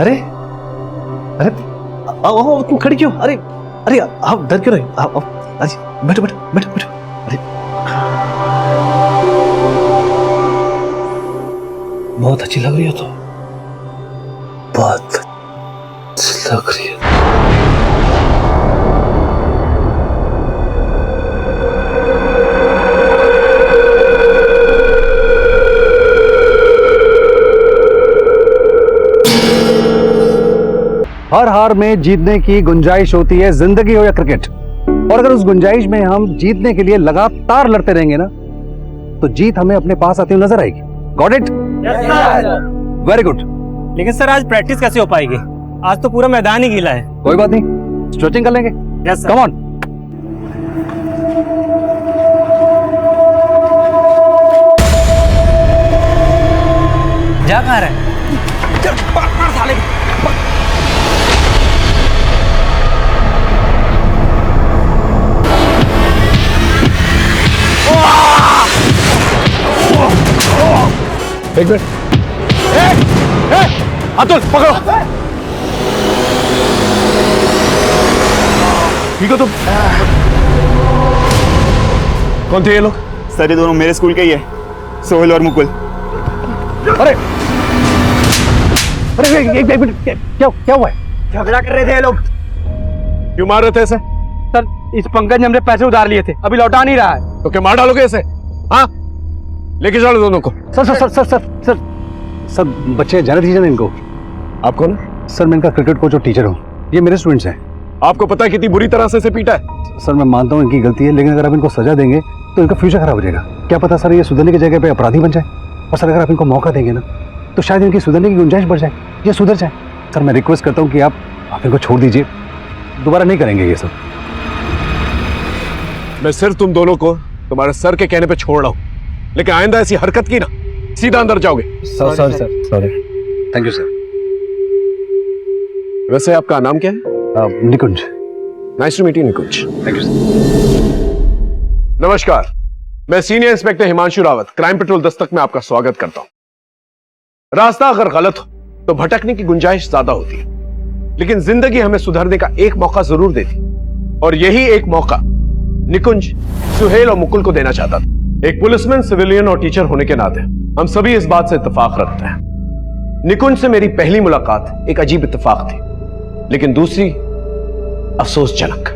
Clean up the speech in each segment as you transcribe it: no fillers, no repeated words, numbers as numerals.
अरे अरे आओ आओ, तुम खड़ी क्यों? अरे अरे आप डर क्यों रहे? आओ आओ, बैठो बैठो बैठो बैठो। अरे बहुत अच्छी लग रही हो तो, बहुत अच्छी लग रही है। हर हार में जीतने की गुंजाइश होती है, जिंदगी हो या क्रिकेट। और अगर उस गुंजाइश में हम जीतने के लिए लगातार लड़ते रहेंगे ना, तो जीत हमें अपने पास आती हुई नजर आएगी। Got it? Very good. लेकिन सर आज प्रैक्टिस कैसे हो पाएगी? आज तो पूरा मैदान ही गीला है। कोई बात नहीं, स्ट्रेचिंग कर लेंगे। Yes come on. जा कहाँ रहा है? एक मिनट, अतुल पकड़ो। ठीक हो तुम? कौन थे ये लोग? सर ये दोनों मेरे स्कूल के ही है, सोहेल और मुकुल। अरे अरे एक मिनट, क्या हुआ है? झगड़ा कर रहे थे ये लोग। क्यों मार रहे थे ऐसे? सर इस पंकज ने हमने पैसे उधार लिए थे, अभी लौटा नहीं रहा है। तो क्या मार डालोगे ऐसे? हाँ, लेके चलो दोनों को। Sir sir sir sir sir sir sir बच्चे जाने दीजिए ना इनको। आप कौन है? सर मैं इनका क्रिकेट कोच और टीचर हूँ, ये मेरे स्टूडेंट्स हैं। आपको पता है कितनी बुरी तरह से इसे पीटा है? सर मैं मानता हूँ इनकी गलती है, लेकिन अगर आप इनको सजा देंगे तो इनका फ्यूचर खराब हो जाएगा। क्या पता सर ये सुधरने की जगह पे अपराधी बन जाए। और सर अगर आप इनको मौका देंगे ना, तो शायद इनकी सुधरने की गुंजाइश बढ़ जाए, ये सुधर जाए। सर मैं रिक्वेस्ट करता हूँ कि आप इनको छोड़ दीजिए, दोबारा नहीं करेंगे ये सब। मैं सिर्फ तुम दोनों को तुम्हारे सर के कहने पे छोड़ रहा हूँ, लेकिन आइंदा ऐसी हरकत की ना, सीधा अंदर जाओगे। Sir sir sir sorry. Thank you sir. वैसे आपका नाम क्या है? Nikunj. Nice to meet you Nikunj. Thank you sir. नमस्कार, मैं senior inspector Himanshu Rawat, crime patrol Dastak में आपका स्वागत करता हूं। रास्ता अगर गलत हो तो भटकने की गुंजाइश ज्यादा होती है, लेकिन जिंदगी हमें सुधरने का एक मौका जरूर देती, और यही एक मौका निकुंज सुहेल और मुकुल को देना चाहता था। एक पुलिसमैन, सिविलियन और टीचर होने के नाते हम सभी इस बात से इत्तेफाक रखते हैं। निकुंज से मेरी पहली मुलाकात एक अजीब इत्तेफाक थी, लेकिन दूसरी अफसोसजनक।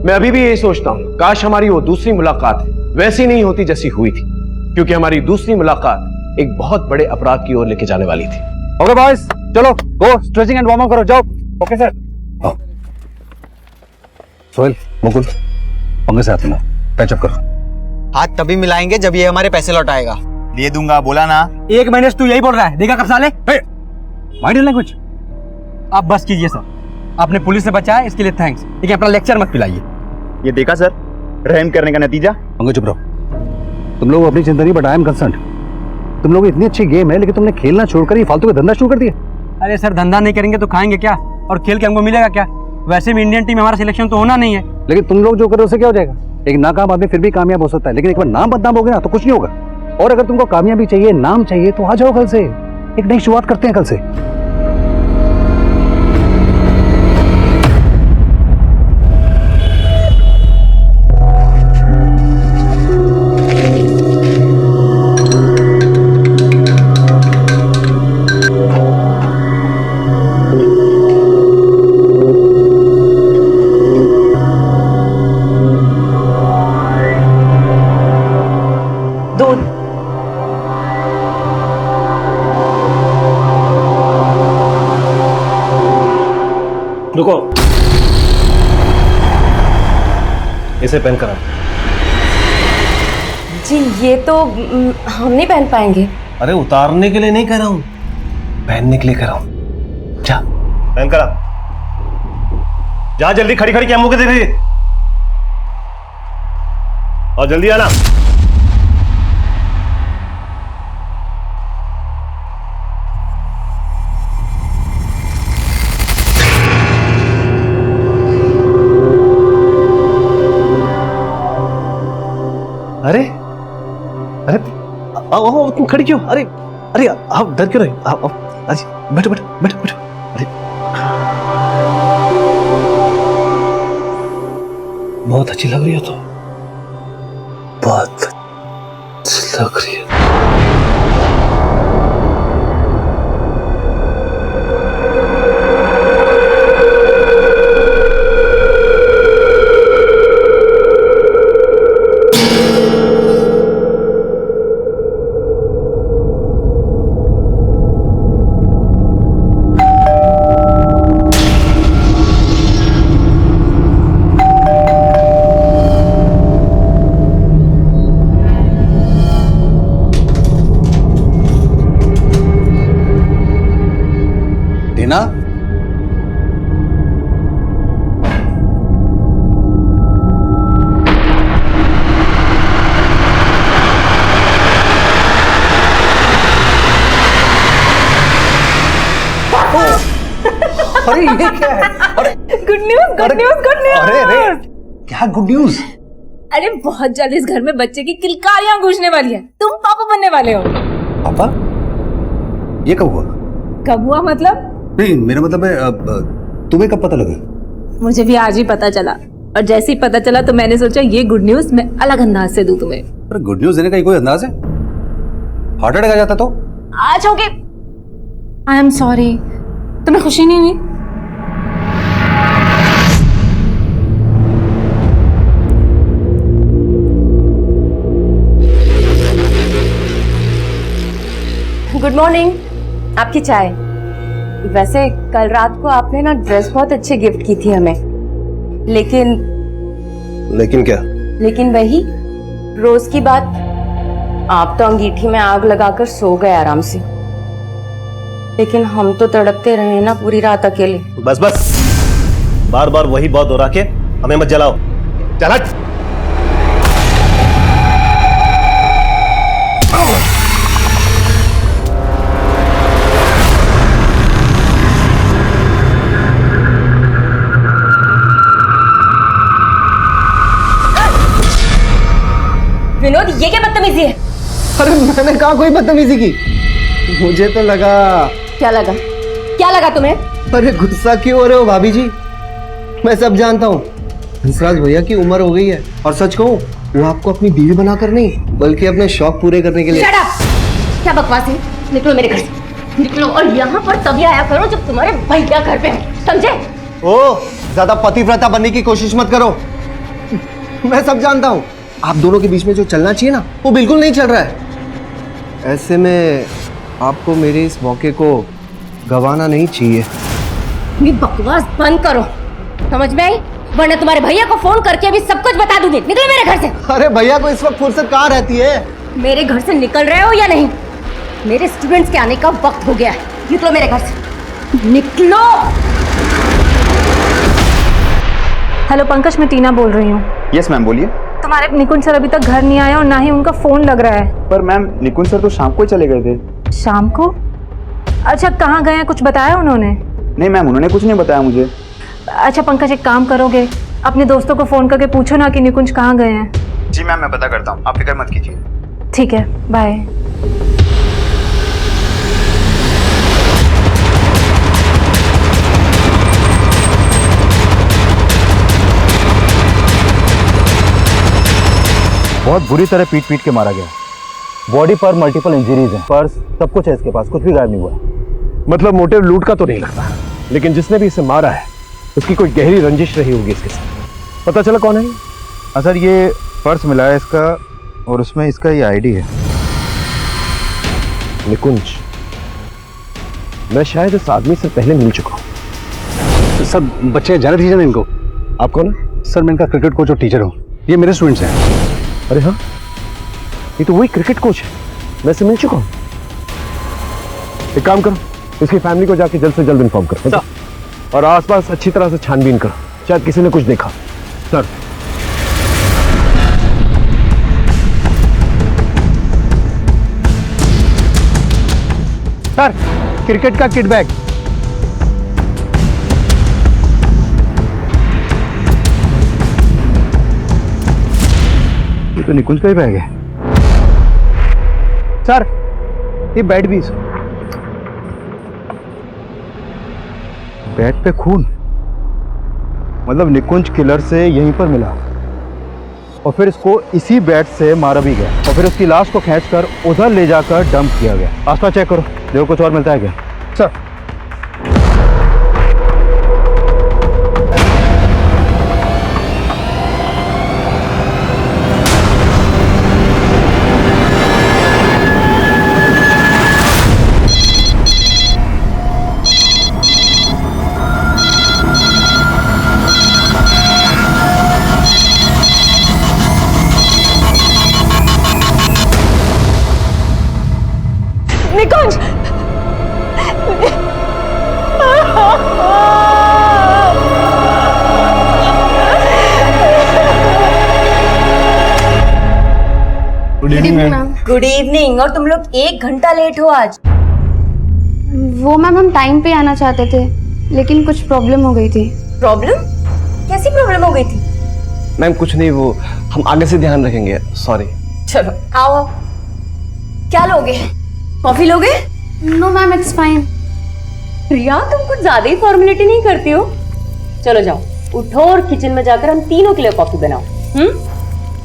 मैं अभी भी यही सोचता हूं, काश हमारी वो दूसरी मुलाकात वैसी नहीं होती जैसी हुई थी, क्योंकि हमारी दूसरी मुलाकात एक बहुत बड़े अपराध की ओर लेके जाने वाली थी। ओके बॉयज, चलो गो स्ट्रेचिंग एंड वार्म अप करो, जाओ। Okay sir. सोहेल, मुकुल, पंगे से हाथ मिलाओ, पैचअप करो। हाथ तभी मिलाएंगे जब ये हमारे पैसे लौटाएगा। दे दूंगा, बोला ना। एक महीने से तू यही बोल रहा है, देखा कब साले? Mind language. आप बस कीजिए सर, आपने पुलिस से बचाया इसके लिए थैंक्स, लेकिन अपना लेक्चर मत पिलाइए। ये देखा सर, रहम करने का नतीजा। पंगे चुप रहो। तुम लोग अपनी चिंता नहीं, बट आई एम कंसर्न्ड। तुम लोग इतनी अच्छी गेम है, लेकिन तुमने खेलना छोड़कर ये फालतू का धंधा शुरू कर दिया। अरे सर धंधा नहीं करेंगे तो खाएंगे क्या, और खेल के हमको मिलेगा क्या? वैसे भी इंडियन टीम में हमारा सिलेक्शन तो होना नहीं है। लेकिन तुम लोग जो करो उससे क्या हो जाएगा? एक नाकाम आदमी फिर भी कामयाब हो सकता है, लेकिन एक बार नाम बदनाम हो गया ना तो कुछ नहीं होगा। और अगर तुमको कामयाबी चाहिए, नाम चाहिए, तो आ जाओ कल से, एक नई शुरुआत करते हैं कल से। रुको, इसे पहन कर आओ। जी ये तो हम नहीं पहन पाएंगे। अरे उतारने के लिए नहीं कह रहा हूं, पहनने के लिए कह रहा हूं। जा पहन कर आ, जा जल्दी, खड़ी खड़ी क्या मुंह के देख रही है? और जल्दी आना। अरे अरे आओ आओ, तुम खड़ी क्यों? अरे अरे आप डर क्यों रहे? आओ आओ, बैठो बैठो बैठो बैठो। अरे बहुत अच्छी लग रही हो तो, बहुत अच्छी लग रही है। टीना, अरे ये क्या है? अरे good news good news good news. अरे अरे क्या गुड न्यूज? अरे बहुत जल्द इस घर में बच्चे की किलकारियां गूंजने वाली है। तुम पापा बनने वाले हो। पापा? ये कब हुआ? कब हुआ मतलब? नहीं, मेरा मतलब है तुम्हें कब पता लगा? मुझे भी आज ही पता चला, और जैसे ही पता चला तो मैंने सोचा ये गुड न्यूज मैं अलग अंदाज से दूं तुम्हें। अरे गुड न्यूज देने का कोई अंदाज है? हार्ट अटैक आ जाता तो? आज होगे। आई एम सॉरी, तुम्हें खुशी नहीं हुई? गुड मॉर्निंग, आपकी चाय। वैसे कल रात को आपने ना ड्रेस बहुत अच्छी गिफ्ट की थी हमें, लेकिन क्या? लेकिन वही रोज की बात, आप तो अंगीठी में आग लगाकर सो गए आराम से, लेकिन हम तो तड़पते रहे ना पूरी रात अकेले। बस बस, बार बार वही बात दोहरा के हमें मत जलाओ। चल हट। विनोद, ये क्या बदतमीजी है? अरे मैंने कहा कोई बदतमीजी की? मुझे तो लगा। क्या लगा? क्या लगा तुम्हें? अरे गुस्सा क्यों हो रहे हो भाभी जी? मैं सब जानता हूँ। हंसराज भैया की उम्र हो गई है, और सच कहूँ वो आपको अपनी बीवी बनाकर नहीं बल्कि अपने शौक पूरे करने के लिए। Shut up! क्या बकवास है? निकलो मेरे घर से, निकलो। और यहाँ पर तभी आया करो जब तुम्हारे भैया घर पे हो, समझे? ओ, ज्यादा पतिव्रता बनने की कोशिश मत करो। मैं सब जानता हूँ। आप दोनों के बीच में जो चलना चाहिए ना, वो बिल्कुल नहीं चल रहा है। ऐसे में आपको मेरे इस मौके को गंवाना नहीं चाहिए। ये बकवास बंद करो, समझ में आई? वरना तुम्हारे भैया को फोन करके अभी सब कुछ बता दूंगी। निकलो मेरे घर से। अरे भैया को इस वक्त फुर्सत कहाँ रहती है? मेरे घर से निकल रहे हो या नहीं? मेरे स्टूडेंट्स के आने का वक्त हो गया है। निकलो मेरे घर से, निकलो। हेलो पंकज, मैं टीना बोल रही हूँ। यस मैम, बोलिए। तुम्हारे निकुंज सर अभी तक घर नहीं आया और ना ही उनका फोन लग रहा है। पर मैम, निकुंज सर तो शाम को ही चले गए थे। शाम को? अच्छा, कहाँ गए हैं, कुछ बताया उन्होंने? नहीं मैम, उन्होंने कुछ नहीं बताया मुझे। अच्छा पंकज, एक काम करोगे, अपने दोस्तों को फोन करके पूछो ना कि निकुंज कहाँ गए हैं। जी मैम, मैं पता करता हूँ, आप फिक्र मत कीजिए। ठीक है, बाय। बहुत बुरी तरह पीट पीट के मारा गया। बॉडी पर मल्टीपल इंजरीज हैं, पर्स सब कुछ है इसके पास, कुछ भी गायब नहीं हुआ। मतलब मोटिव लूट का तो नहीं लगता, लेकिन जिसने भी इसे मारा है उसकी कोई गहरी रंजिश रही होगी इसके साथ। पता चला कौन है ये? हाँ सर, ये पर्स मिला है इसका, और उसमें इसका ये आईडी है। निकुंज, मैं शायद इस आदमी से पहले मिल चुका हूँ। सर बच्चे जाने दीजिए ना इनको। आप कौन है? सर मैं इनका क्रिकेट कोच और टीचर हूँ, ये मेरे स्टूडेंट्स हैं। अरे हाँ, ये तो वही क्रिकेट कोच है, मैं इससे मिल चुका हूँ। एक काम करो, इसकी फैमिली को जाके जल्द से जल्द इन्फॉर्म करो, और आसपास अच्छी तरह से छानबीन करो, शायद किसी ने कुछ देखा। सर सर, क्रिकेट का किट बैग। ये तो निकुंज का ही बैग है। सर, ये बैट भी। बेड पे खून, मतलब निकुंज किलर से यहीं पर मिला और फिर इसको इसी बेड से मारा भी गया और फिर उसकी लाश को खींचकर उधर ले जाकर डंप किया गया। आसपास चेक करो, देखो कुछ और मिलता है क्या। Sir Nikunj, good evening ma'am. Good evening. और तुम लोग 1 घंटा लेट हो आज। वो मैम हम टाइम पे आना चाहते थे लेकिन कुछ प्रॉब्लम हो गई थी। प्रॉब्लम? कैसी प्रॉब्लम हो गई थी? मैम कुछ नहीं, वो हम आगे से ध्यान रखेंगे, सॉरी। चलो आओ। क्या लोगे? कॉफी लोगे? No ma'am it's fine. Priya, तुम कुछ ज्यादा ही फॉर्मेलिटी नहीं करती हो। चलो जाओ, उठो और किचन में जाकर हम तीनों के लिए कॉफी बनाओ।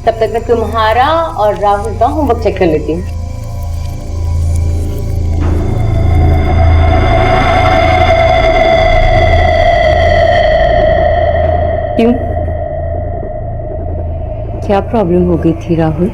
तब तक मैं तुम्हारा और राहुल का होमवर्क चेक कर लेती हूँ। क्यों? क्या प्रॉब्लम हो गई थी राहुल?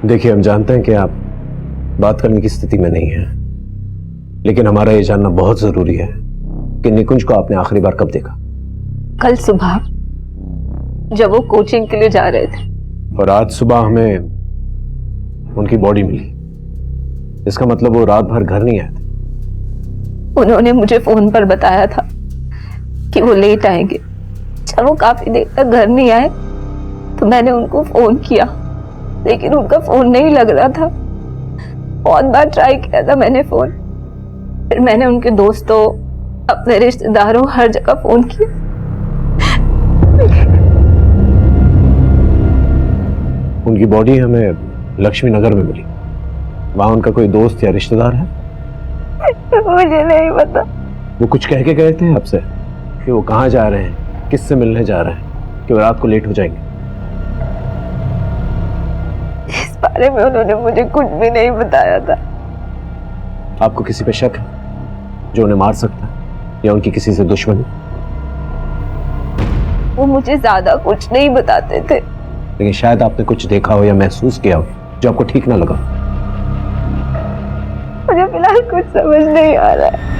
देखिए, हम जानते हैं कि आप बात करने की स्थिति में नहीं है, लेकिन हमारा ये जानना बहुत जरूरी है कि निकुंज को आपने आखिरी बार कब देखा? कल सुबह जब वो कोचिंग के लिए जा रहे थे। और आज सुबह हमें उनकी बॉडी मिली, इसका मतलब वो रात भर घर नहीं आए थे। उन्होंने मुझे फोन पर बताया था कि वो लेट आएंगे। जब वो काफी देर तक घर नहीं आए तो मैंने उनको फोन किया, लेकिन उनका फोन नहीं लग रहा था। बहुत बार ट्राई किया था मैंने फोन, फिर मैंने उनके दोस्तों, अपने रिश्तेदारों, हर जगह फोन किया। उनकी बॉडी हमें लक्ष्मी नगर में मिली। वहां उनका कोई दोस्त या रिश्तेदार है? मुझे नहीं पता। वो कुछ कह के गए थे आपसे कि वो कहाँ जा रहे हैं, किससे मिलने जा रहे हैं, कि वो रात को लेट हो जाएंगे? इस बारे में उन्होंने मुझे कुछ भी नहीं बताया था। आपको किसी पे शक है जो उन्हें मार सकता है, या उनकी किसी से दुश्मनी? वो मुझे ज्यादा कुछ नहीं बताते थे, लेकिन शायद आपने कुछ देखा हो या महसूस किया हो जो आपको ठीक ना लगा। मुझे फिलहाल कुछ समझ नहीं आ रहा है।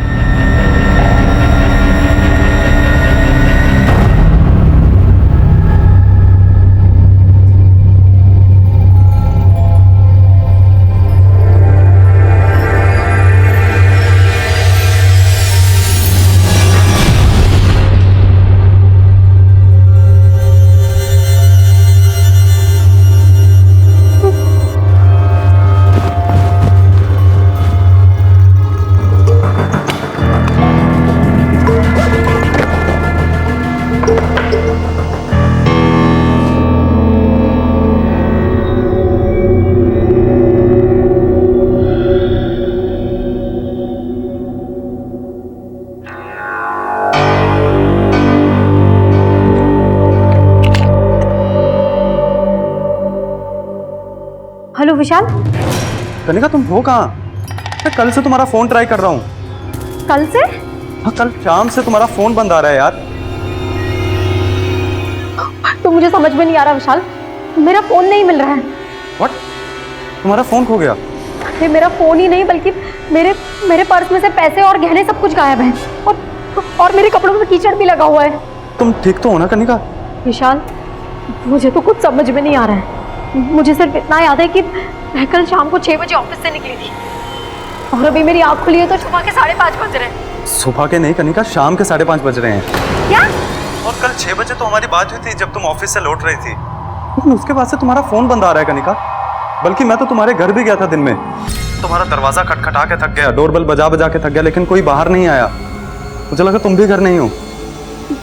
हेलो विशाल। कनिका, तुम हो कहाँ? मैं कल से तुम्हारा फोन ट्राई कर रहा हूँ। कल से? हाँ, कल शाम से तुम्हारा फोन बंद आ रहा है यार। तो मुझे समझ में नहीं आ रहा विशाल, मेरा फोन नहीं मिल रहा है। व्हाट? तुम्हारा फोन खो गया? ये मेरा फोन ही नहीं बल्कि मेरे पर्स में से पैसे और गहने सब कुछ गायब हैं, और मेरे कपड़ों में कीचड़ भी लगा हुआ है। तुम ठीक तो हो ना कनिका? विशाल, मुझे तो कुछ समझ में नहीं आ रहा है। मुझे सिर्फ इतना याद है कि मैं कल शाम को 6 बजे ऑफिस से निकली थी, और अभी मेरी आँख खुली है तो सुबह के 5:30 बज रहे हैं। सुबह के नहीं कनिका, शाम के 5:30 बज रहे हैं। क्या? और कल 6 बजे तो हमारी बात हुई थी जब तुम ऑफिस से लौट रही थी, लेकिन उसके बाद से तुम्हारा फोन बंद आ रहा है कनिका। बल्कि मैं तो तुम्हारे घर भी गया था दिन में। तुम्हारा दरवाजा खटखटा के थक गया, डोरबेल बजा बजा के थक गया, लेकिन कोई बाहर नहीं आया। मुझे लगा तुम भी घर नहीं हो।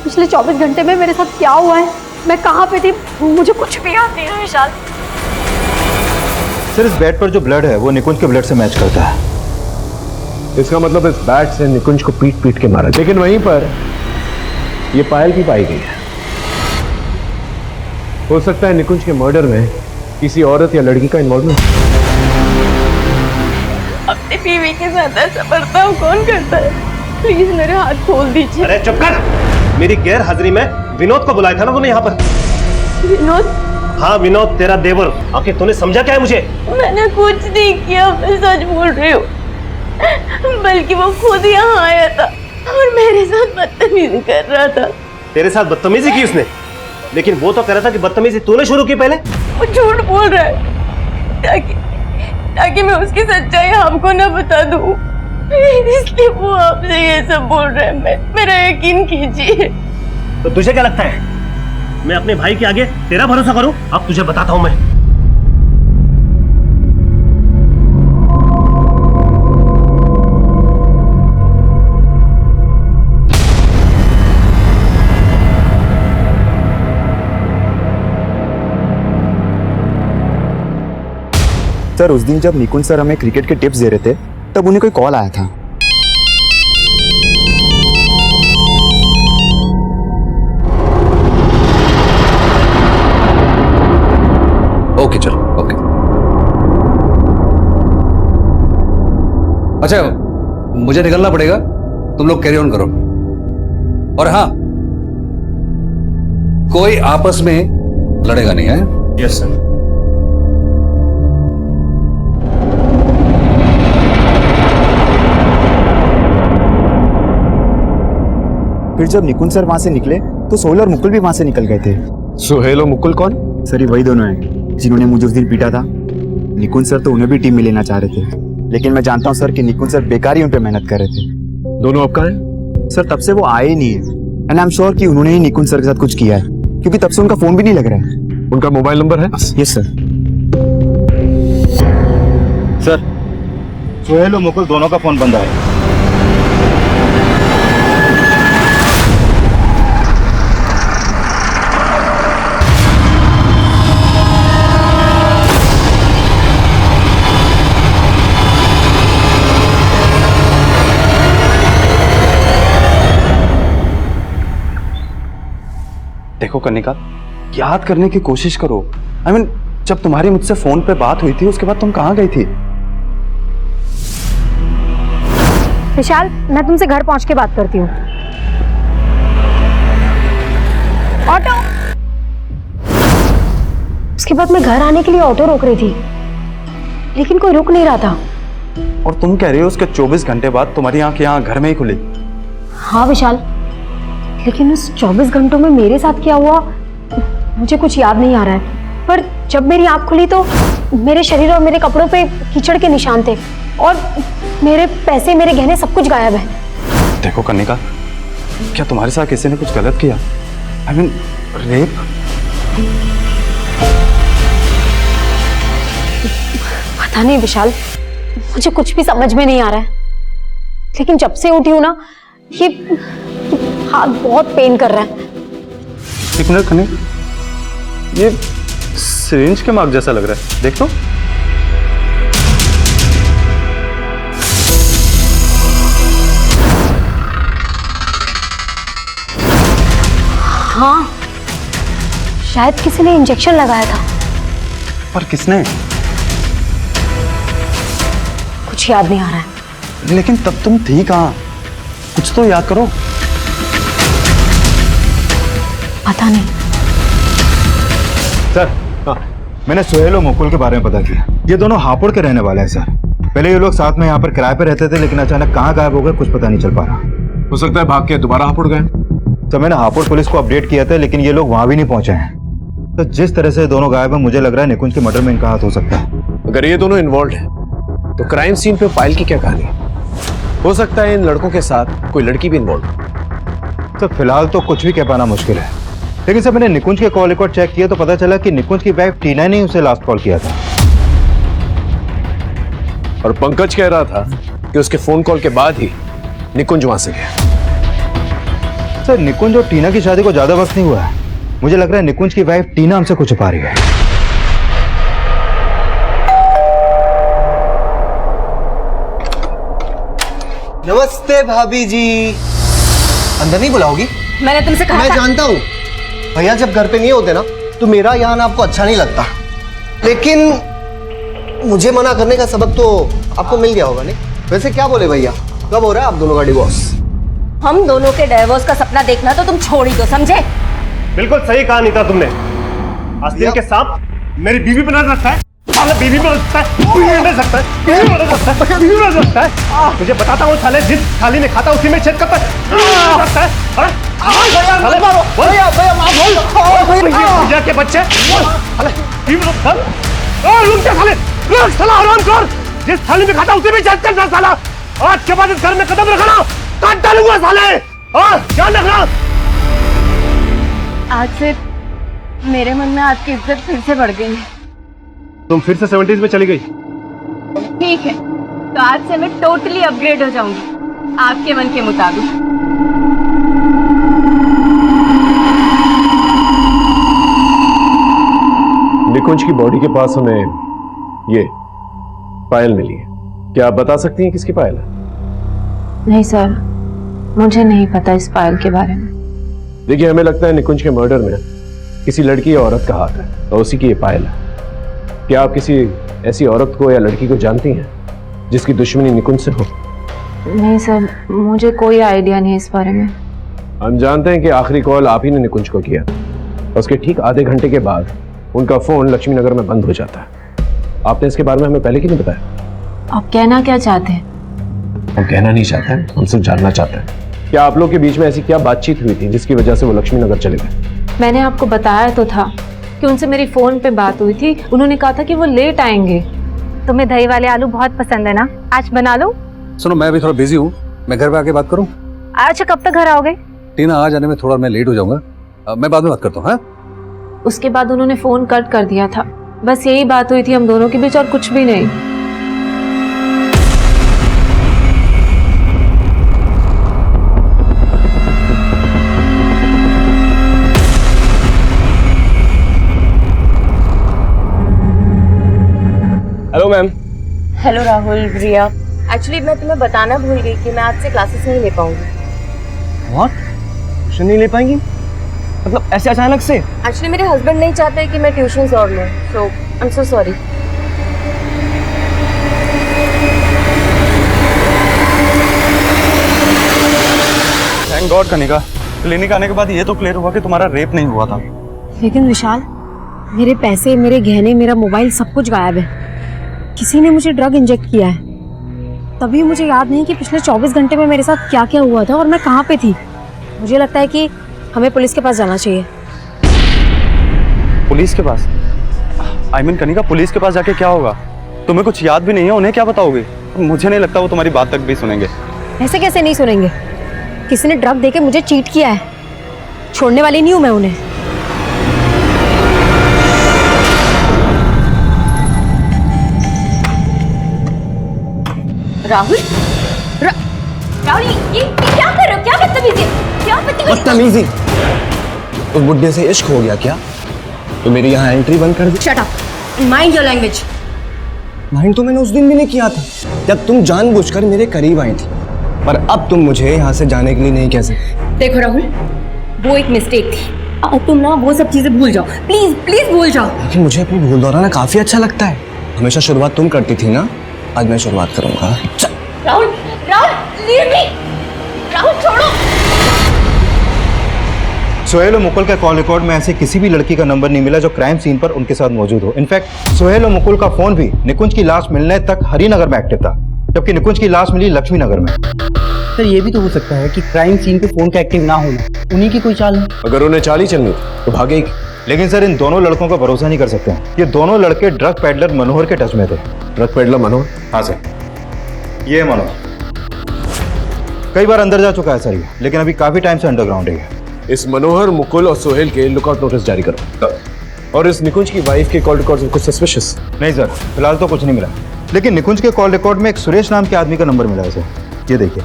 पिछले 24 घंटे में मेरे साथ क्या हुआ है, मैं कहाँ पे थी, मुझे कुछ भी याद नहीं है विशाल। सर इस बेड पर जो ब्लड है वो निकुंज के ब्लड से मैच करता है। इसका मतलब इस बैट से निकुंज को पीट पीट के मारा, लेकिन वहीं पर यह पायल की पाई गई है। हो सकता है निकुंज के मर्डर में किसी औरत या लड़की का इन्वॉल्वमेंट। अपनी बीवी के साथ ऐसा बर्ताव कौन करता है? प्लीज मेरे हाथ खोल दीजिए। अरे चुप कर। मेरी गैर हाजिरी में विनोद को बुलाया था ना तूने यहाँ पर? विनोद? हाँ विनोद, तेरा देवर। आखिर तूने समझा क्या है मुझे? मैंने कुछ नहीं किया, मैं सच बोल रही हूँ। बल्कि वो खुद यहाँ आया था और मेरे साथ बदतमीजी कर रहा था। तेरे साथ बदतमीजी की उसने? लेकिन वो तो कह रहा था कि बदतमीजी तूने शुरू की पहले। वो झूठ बोल रहा है ताकि मैं उसकी सच्चाई आपको ना बता दूं, इसलिए वो आपसे ये सब बोल रहा है। मेरा यकीन कीजिए। तो तुझे क्या लगता है मैं अपने भाई के आगे तेरा भरोसा करूं? अब तुझे बताता हूं मैं। सर उस दिन जब निकुंज सर हमें क्रिकेट के टिप्स दे रहे थे तब उन्हें कोई कॉल आया था। ओके चलो ओके। अच्छा मुझे निकलना पड़ेगा, तुम लोग कैरी ऑन करो। और हाँ, कोई आपस में लड़ेगा नहीं है? Yes sir. फिर जब निकुंज सर वहां से निकले तो सोहेल और मुकुल भी वहां से निकल गए थे। सुहेल और मुकुल कौन? सर ये वही दोनों हैं जिन्होंने मुझे उस दिन पीटा था। निकुंज सर तो उन्हें भी टीम में लेना चाह रहे थे, लेकिन मैं जानता हूं सर कि निकुंज सर बेकार ही उन पे मेहनत कर रहे थे। दोनों अब कहाँ हैं? सर तब से वो आए ही नहीं है, एंड आई एम श्योर कि उन्होंने ही निकुंज सर के साथ कुछ किया है, क्योंकि तब से उनका फोन भी नहीं लग रहा है। उनका मोबाइल नंबर है? Yes sir. सर सोहेल और मुकुल दोनों का फोन बंद है। देखो कनिका, याद करने की कोशिश करो। I mean, जब तुम्हारी मुझसे फोन पे बात हुई थी उसके बाद तुम कहाँ गई थी? विशाल मैं तुमसे घर पहुंच के बात करती हूँ। ऑटो। उसके बाद मैं घर आने के लिए ऑटो रोक रही थी, लेकिन कोई रुक नहीं रहा था। और तुम कह रही हो उसके 24 घंटे बाद तुम्हारी आंख यहाँ घर में ही खुली? हाँ विशाल, लेकिन उस 24 घंटों में मेरे साथ क्या हुआ मुझे कुछ याद नहीं आ रहा है। पर जब मेरी आंख खुली तो मेरे शरीर और मेरे कपड़ों पे कीचड़ के निशान थे और मेरे पैसे, मेरे गहने, सब कुछ गायब है। देखो कनिका, क्या तुम्हारे साथ किसी ने कुछ गलत किया? I mean, rape? पता नहीं विशाल, मुझे कुछ भी समझ में नहीं आ रहा है। लेकिन जब से उठी हूं ना, ये हाथ बहुत पेन कर रहा है। एक मिनट कनिका, ये सिरिंज के मार्क जैसा लग रहा है, देख तो। हाँ, शायद किसी ने इंजेक्शन लगाया था। पर किसने? कुछ याद नहीं आ रहा है। लेकिन तब तुम थी कहाँ? कुछ तो याद करो। पता नहीं। सर मैंने सोहेल और मुकुल के बारे में पता किया। ये दोनों हापुड़ के रहने वाले हैं सर। पहले ये लोग साथ में यहाँ पर किराए पे रहते थे, लेकिन अचानक कहाँ गायब हो गए कुछ पता नहीं चल पा रहा। हो सकता है भाग के दोबारा हापुड़ गए। तो मैंने हापुड़ पुलिस को अपडेट किया था, लेकिन ये लोग वहां भी नहीं पहुंचे हैं। तो जिस तरह से दोनों गायब हैं, मुझे लग रहा है निकुंज के मर्डर में इनका हाथ हो सकता है। अगर ये दोनों इन्वॉल्व हैं, तो क्राइम सीन पे पायल की क्या कहानी? हो सकता है इन लड़कों के साथ कोई लड़की भी इन्वॉल्व। तो फिलहाल तो कुछ भी कह पाना मुश्किल है, लेकिन सर मैंने निकुंज के कॉल रिकॉर्ड चेक किया तो पता चला कि निकुंज की वाइफ टीना ने उसे लास्ट कॉल किया था। और पंकज कह रहा था कि उसके फोन कॉल के बाद ही निकुंज वहां से गया। सर निकुंज और टीना की शादी को ज्यादा वक्त नहीं हुआ है। मुझे लग रहा है निकुंज की वाइफ टीना हमसे कुछ छुपा रही है। नमस्ते भाभी जी। अंदर नहीं बुलाओगी? मैंने तुमसे कहा मैं था। जानता हूँ भैया जब घर पे नहीं होते ना तो मेरा यहाँ आना आपको अच्छा नहीं लगता, लेकिन मुझे मना करने का सबक तो आपको मिल गया होगा नहीं? वैसे क्या बोले भैया, कब हो रहा है आप दोनों का डिवोर्स? हम दोनों के डिवोर्स का सपना देखना तो तुम छोड़ ही दो, समझे? बिल्कुल सही कहा नीता तुमने। आस्तीन के सांप मेरी बीवी पर नजर रखता है, साले बीवी पर रखता है, बीवी पर नजर रखता है, बीवी पर नजर रखता है, बीवी पर नजर रखता है। मुझे बताता हूँ साले जिस थाली में खाता उसी में छेद करता है। भैया के बच्चे जिस थाली में खाता उसी में छेद करता साला। आज के बाद इस घर में कदम रखना काट डालूंगा साले। ध्यान रखना। आज से मेरे मन में आपकी इज्जत फिर से बढ़ गई है। तुम फिर से 70s में चली गई। ठीक है, तो आज से मैं टोटली अपग्रेड हो जाऊंगी आपके मन के मुताबिक। निकुंज की बॉडी के पास हमें ये पायल मिली है। क्या आप बता सकती हैं किसकी पायल है? नहीं सर, मुझे नहीं पता इस पायल के बारे में। देखिए, हमें लगता है निकुंज के मर्डर में किसी लड़की या औरत का हाथ है और उसी की ये पायल है। क्या आप किसी ऐसी औरत को या लड़की को जानती हैं जिसकी दुश्मनी निकुंज से हो? नहीं सर, मुझे कोई आइडिया नहीं इस बारे में। हम जानते हैं कि आखिरी कॉल आप ही ने निकुंज को किया था। उसके ठीक आधे घंटे के बाद उनका फोन लक्ष्मी नगर में बंद हो जाता है। आपने इसके बारे में हमें पहले क्यों नहीं बताया? आप कहना क्या चाहते हैं? हम कहना नहीं चाहते हैं, हम सिर्फ जानना चाहते हैं क्या आप लोग के बीच में ऐसी क्या बातचीत हुई थी जिसकी वजह से वो लक्ष्मी नगर चले गए? मैंने आपको बताया तो था कि उनसे मेरी फोन पे बात हुई थी। उन्होंने कहा था कि वो लेट आएंगे। तुम्हें दही वाले आलू बहुत पसंद है ना, आज बना लो। सुनो, मैं अभी थोड़ा बिजी हूँ, मैं घर पे आके बात करूँ? अच्छा, कब तक घर आओगे? टीना आ जाने में थोड़ा मैं लेट हो जाऊंगा, मैं बाद में बात करता हूँ। हाँ, उसके बाद उन्होंने फोन कट कर दिया था। बस यही बात हुई थी हम दोनों के बीच और कुछ भी नहीं। Hello ma'am. हेलो राहुल, रिया। एक्चुअली मैं तुम्हें बताना भूल गई कि मैं आज से क्लासेस नहीं ले पाऊंगी। व्हाट? ट्यूशन नहीं ले पाएंगी? मतलब ऐसे अचानक से? एक्चुअली मेरे हस्बैंड नहीं चाहते कि मैं ट्यूशंस और लूं, so I am so sorry. Thank God Kanika, clinic आने के बाद ये तो क्लियर हुआ कि तुम्हारा रेप नहीं हुआ था। लेकिन विशाल, मेरे पैसे, मेरे गहने, मेरा मोबाइल सब कुछ गायब है। किसी ने मुझे ड्रग इंजेक्ट किया है। तभी मुझे याद नहीं कि पिछले 24 घंटे में मेरे साथ क्या क्या हुआ था और मैं कहाँ पे थी। मुझे लगता है कि हमें पुलिस के पास जाना चाहिए। पुलिस के पास? आई मीन कनिका, पुलिस के पास जाके क्या होगा? तुम्हें कुछ याद भी नहीं है, उन्हें क्या बताओगे? मुझे नहीं लगता वो तुम्हारी बात तक भी सुनेंगे। ऐसे कैसे नहीं सुनेंगे? किसी ने ड्रग देके मुझे चीट किया है, छोड़ने वाली नहीं हूं मैं उन्हें। राहुल, राहुल, ये क्या कर रहे हो? क्या बदतमीजी, क्या बदतमीजी? उस बुड्ढे से इश्क हो गया क्या? तो मेरी यहाँ एंट्री बंद कर दी। Shut up, mind your language. Mind तो मैंने उस दिन भी नहीं किया था जब तुम जानबूझकर मेरे करीब आई थी, पर अब तुम मुझे यहाँ से जाने के लिए नहीं कह सकते। देखो राहुल, वो एक मिस्टेक थी। अब तुम ना वो सब चीजें भूल जाओ, प्लीज प्लीज भूल जाओ। लेकिन मुझे अपनी भूल दोहराना काफी अच्छा लगता है। हमेशा शुरुआत तुम करती थी ना, आज मैं शुरुआत करूंगा। Rahul, Rahul, leave me. राहुल छोड़ो। सोहेल और मुकुल का कॉल रिकॉर्ड में ऐसे किसी भी लड़की का नंबर नहीं मिला जो क्राइम सीन पर उनके साथ मौजूद हो। इनफैक्ट सोहेल और मुकुल का फोन भी निकुंज की लाश मिलने तक हरिनगर में एक्टिव था, जबकि निकुंज की लाश मिली लक्ष्मी नगर में। सर, ये भी तो हो सकता है कि क्राइम सीन पे फोन का एक्टिव ना होना उन्हीं की कोई चाल है। अगर उन्हें चाल ही चलनी तो भागे। लेकिन सर, इन दोनों लड़कों का भरोसा नहीं कर सकते। ये दोनों लड़के ड्रग पेडलर मनोहर के टच में थे। ड्रग पेडलर मनोहर? हाँ सर, ये मनोहर कई बार अंदर जा चुका है सर ये, लेकिन अभी काफी टाइम से अंडरग्राउंड है। इस मनोहर, मुकुल और सोहेल के लुकआउट नोटिस जारी करो। और इस निकुंज की वाइफ के कॉल रिकॉर्ड्स में कुछ सस्पिशियस? नहीं सर, फिलहाल तो कुछ नहीं मिला। लेकिन निकुंज के कॉल रिकॉर्ड में एक सुरेश नाम के आदमी का नंबर मिला है सर। ये देखिए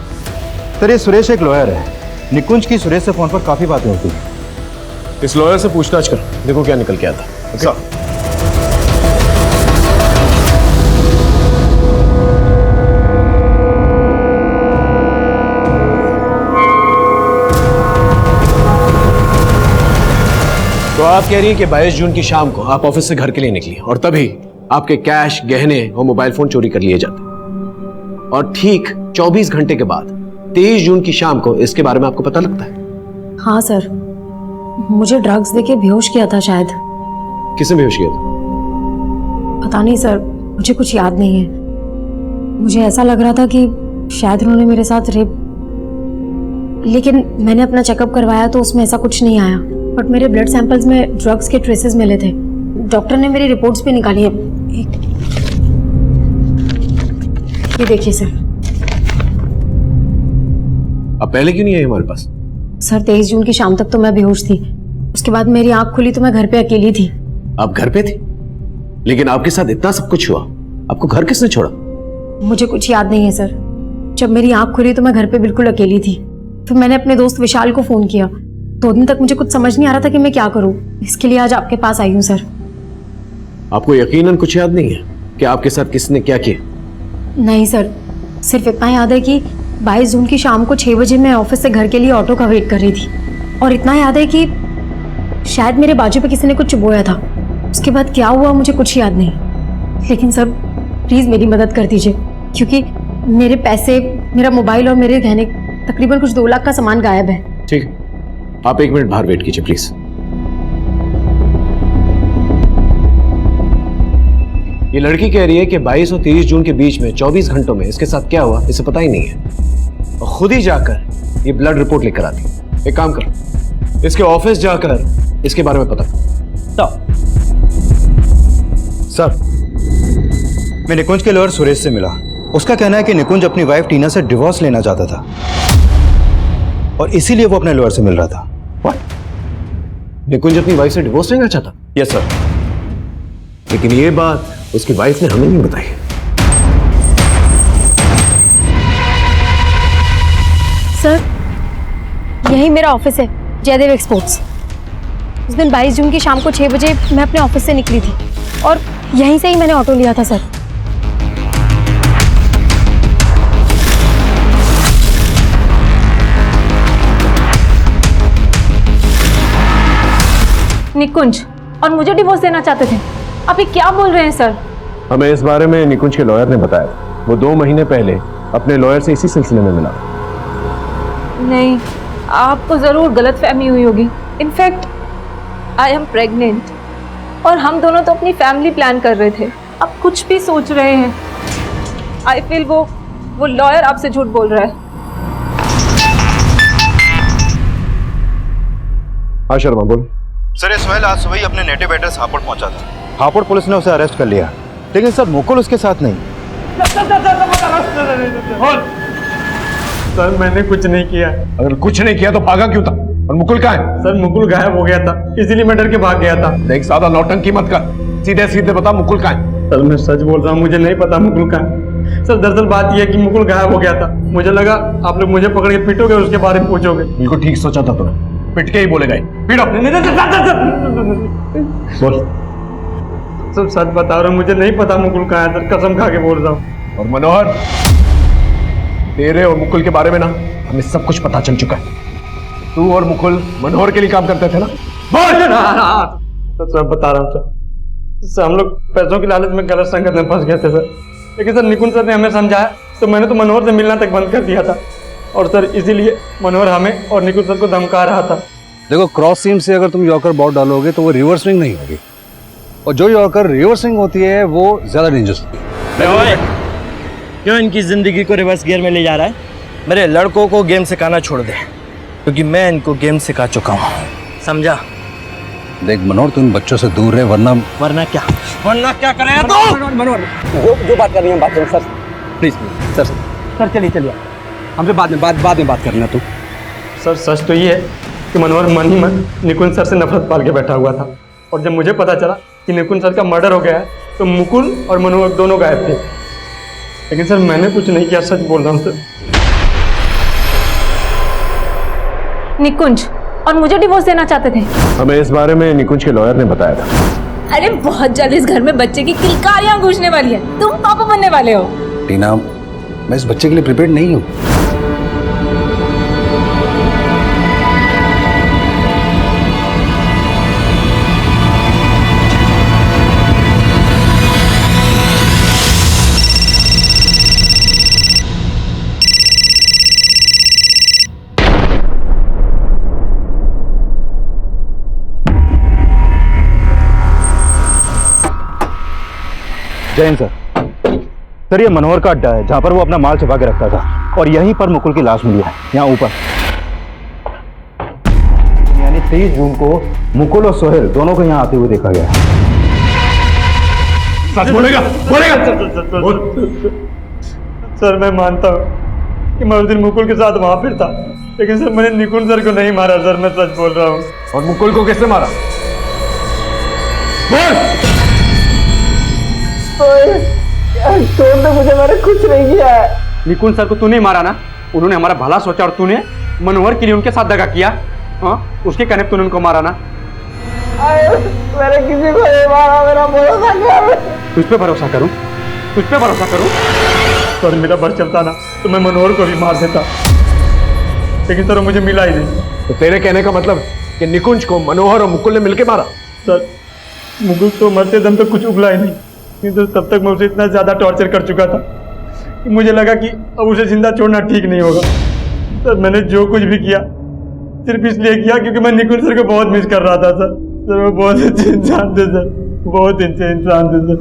सर, ये सुरेश एक लॉयर है। निकुंज की सुरेश से फोन पर काफ़ी बातें होती हैं। इस लॉयर से पूछताछ कर, देखो क्या निकल के आता। Okay? तो आप कह रही हैं कि 22 जून की शाम को आप ऑफिस से घर के लिए निकली और तभी आपके कैश, गहने और मोबाइल फोन चोरी कर लिए जाते, और ठीक 24 घंटे के बाद 23 जून की शाम को इसके बारे में आपको पता लगता है। हाँ सर, मुझे ड्रग्स देके बेहोश किया था शायद। किसने बेहोश किया था? पता नहीं सर, मुझे कुछ याद नहीं है। मुझे ऐसा लग रहा था कि शायद उन्होंने मेरे साथ रेप, लेकिन मैंने अपना चेकअप करवाया तो उसमें ऐसा कुछ नहीं आया। बट मेरे ब्लड सैंपल्स में ड्रग्स के ट्रेसेस मिले थे। डॉक्टर ने मेरी रिपोर्ट्स भी निकाली है। ये देखिए सर। अब पहले क्यों नहीं आई हमारे पास? सर 23 जून की शाम तक तो मैं बेहोश थी। उसके बाद मेरी आंख खुली तो मैं घर पे अकेली थी। आप घर पे थी, लेकिन आपके साथ इतना सब कुछ हुआ, आपको घर किसने छोड़ा? मुझे कुछ याद नहीं है सर। जब मेरी आंख खुली तो मैं घर पे बिल्कुल अकेली थी। फिर मैंने अपने दोस्त विशाल को फोन किया। 2 दिन तक मुझे कुछ समझ नहीं आ रहा था कि मैं क्या करूं। इसके लिए आज आपके पास आई हूं सर। आपको यकीनन कुछ याद नहीं है कि आपके साथ किसने क्या किया? नहीं सर, सिर्फ इतना याद है कि 22 जून की शाम को 6 बजे मैं ऑफिस से घर के लिए ऑटो का वेट कर रही थी, और इतना याद है कि शायद मेरे बाजू पे किसी ने कुछ चुभोया था। उसके बाद क्या हुआ मुझे कुछ याद नहीं। लेकिन सर प्लीज मेरी मदद कर दीजिए, क्योंकि मेरे पैसे, मेरा मोबाइल और मेरे गहने, तकरीबन कुछ 2 लाख का सामान गायब है। ठीक, आप 1 मिनट बाहर वेट कीजिए प्लीज। ये लड़की कह रही है कि 22 और 23 जून के बीच में 24 घंटों में इसके साथ क्या हुआ इसे पता ही नहीं है, और खुद ही जाकर ये ब्लड रिपोर्ट लेकर आती। एक काम कर, इसके ऑफिस जाकर इसके बारे में पता कर। सर, मैं निकुंज के लॉयर सुरेश से मिला। उसका कहना है कि निकुंज अपनी वाइफ टीना से डिवोर्स लेना चाहता था और इसीलिए वो अपने लॉयर से मिल रहा था। निकुंज अपनी वाइफ से डिवोर्स लेना चाहता? Yes sir. लेकिन ये बात उसकी वाइफ ने हमें नहीं बताई। सर यही मेरा ऑफिस है, जयदेव एक्सपोर्ट्स। उस दिन 22 जून की शाम को 6 बजे मैं अपने ऑफिस से निकली थी और यहीं से ही मैंने ऑटो लिया था सर। निकुंज और मुझे डिवोर्स देना चाहते थे। आप ये क्या बोल रहे हैं सर? हमें इस बारे में निकुंज के लॉयर ने बताया। वो 2 महीने पहले अपने लॉयर से इसी सिलसिले में मिला। नहीं, आपको जरूर गलतफहमी हुई होगी। इनफैक्ट आई एम प्रेग्नेंट और हम दोनों तो अपनी फैमिली प्लान कर रहे थे। आप कुछ भी सोच रहे हैं। आई फील वो लॉयर आपसे झूठ बोल रहा है। हाँ शर्मा बोल। सर, ये सोहेल आज सुबह ही अपने नेटिव एड्रेस हापुड़ पहुंचा था। हापुड़ पुलिस ने उसे अरेस्ट कर लिया, लेकिन सर मुकुल उसके साथ नहीं। सर मैंने कुछ नहीं किया। अगर कुछ नहीं किया तो भागा क्यों था? और मुकुल कहाँ है? सर मुकुल गायब हो गया था, इसीलिए मैं डर के भाग गया था। देख, ज्यादा नौटंकी मत कर, सीधे सीधे बता मुकुल कहाँ है? सर मैं सच बोल रहा हूँ, मुझे नहीं पता मुकुल कहाँ है। सर दरअसल बात यह है कि मुकुल गायब हो गया था। मुझे लगा आप लोग मुझे पकड़ के पीटोगे, उसके बारे में पूछोगे। बिल्कुल ठीक सोचा था तूने, पिट के ही बोलेगा। पीटो। बोल। सब सच बता रहा हूँ, मुझे नहीं पता मुकुल कहाँ है सर, कसम खा के बोल रहा हूँ। और मनोहर, तेरे और मुकुल के बारे में ना हमें सब कुछ पता चल चुका है। तू और मुकुल मनोहर के लिए काम करते थे ना? बोल। सर बता रहा हूँ सर, हम लोग पैसों की लालच में गलत संगत में फंस गए थे सर। लेकिन सर निकुंज सर ने हमें समझाया तो मैंने तो मनोहर से मिलना तक बंद कर दिया था, और सर इसीलिए मनोहर हमें और निकुंज सर को धमका रहा था। देखो, क्रॉस सीम से अगर तुम यॉर्कर बॉल डालोगे तो वो रिवर्स स्विंग नहीं होगी, और जो यॉर्कर रिवर्स स्विंग होती है वो ज्यादा डेंजरस होती है। क्यों इनकी जिंदगी को रिवर्स गियर में ले जा रहा है? मेरे लड़कों को गेम सिखाना छोड़ दे, क्योंकि मैं इनको गेम सिखा चुका हूँ, समझा? देख मनोहर, तुम बच्चों से दूर रहे, वरना क्या करेगा तो? मनोहर जो बात कर रही है बात करें सर, प्लीज सर चलिए हमसे बाद में बात करना। तो सर सच तो ये है कि मनोहर मन ही मन निकुंज सर से नफरत पाल के बैठा हुआ था, और जब मुझे पता चला कि निकुंज सर का मर्डर हो गया है तो मुकुल और मनोहर दोनों गायब थे। लेकिन सर मैंने कुछ नहीं किया, सच बोल रहा हूँ सर। निकुंज और मुझे डिवोर्स देना चाहते थे। हमें इस बारे में निकुंज के लॉयर ने बताया था। अरे बहुत जल्द इस घर में बच्चे की किलकारियां गूंजने वाली है, तुम पापा बनने वाले हो। टीना, मैं इस बच्चे के लिए प्रिपेयर्ड नहीं हूँ। जैन सर, सर ये मनोहर का अड्डा है जहाँ पर वो अपना माल छुपा के रखता था और यहीं पर मुकुल की लाश मिली है, यहाँ ऊपर। यानी 23 जून को मुकुल और सोहेल दोनों को यहाँ आते हुए देखा गया। सच बोलेगा? बोलेगा? सर मैं मानता हूँ कि मैं उस दिन मुकुल के साथ वहां फिरता, लेकिन सर मैंने निकुंज सर को नहीं मारा सर, मैं सच बोल रहा हूँ। और मुकुल को किसने मारा? बोल! मुझे मैंने कुछ नहीं किया है। निकुंज सर को तूने मारा ना, उन्होंने हमारा भला सोचा और तूने मनोहर के लिए उनके साथ दगा किया। हाँ, उसके कहने पे तूने उनको मारा ना। मैंने किसी को नहीं मारा, मेरा भरोसा क्या? तुझ पे भरोसा करूं? तुझ पे भरोसा करूं? सर मेरा बस चलता ना तो मैं मनोहर को भी मार देता, लेकिन सर मुझे मिला ही नहीं। तो तेरे कहने का मतलब कि निकुंज को मनोहर और मुकुल ने मिलकर मारा? सर मुकुल तो मरते दम तक कुछ उगला ही नहीं, तो तब तक मैं उसे इतना ज्यादा टॉर्चर कर चुका था कि मुझे लगा कि अब उसे जिंदा छोड़ना ठीक नहीं होगा। सर मैंने जो कुछ भी किया सिर्फ इसलिए किया क्योंकि मैं निकुंज सर को बहुत मिस कर रहा था। सर वो बहुत अच्छे इंसान थे सर, बहुत अच्छे इंसान थे सर।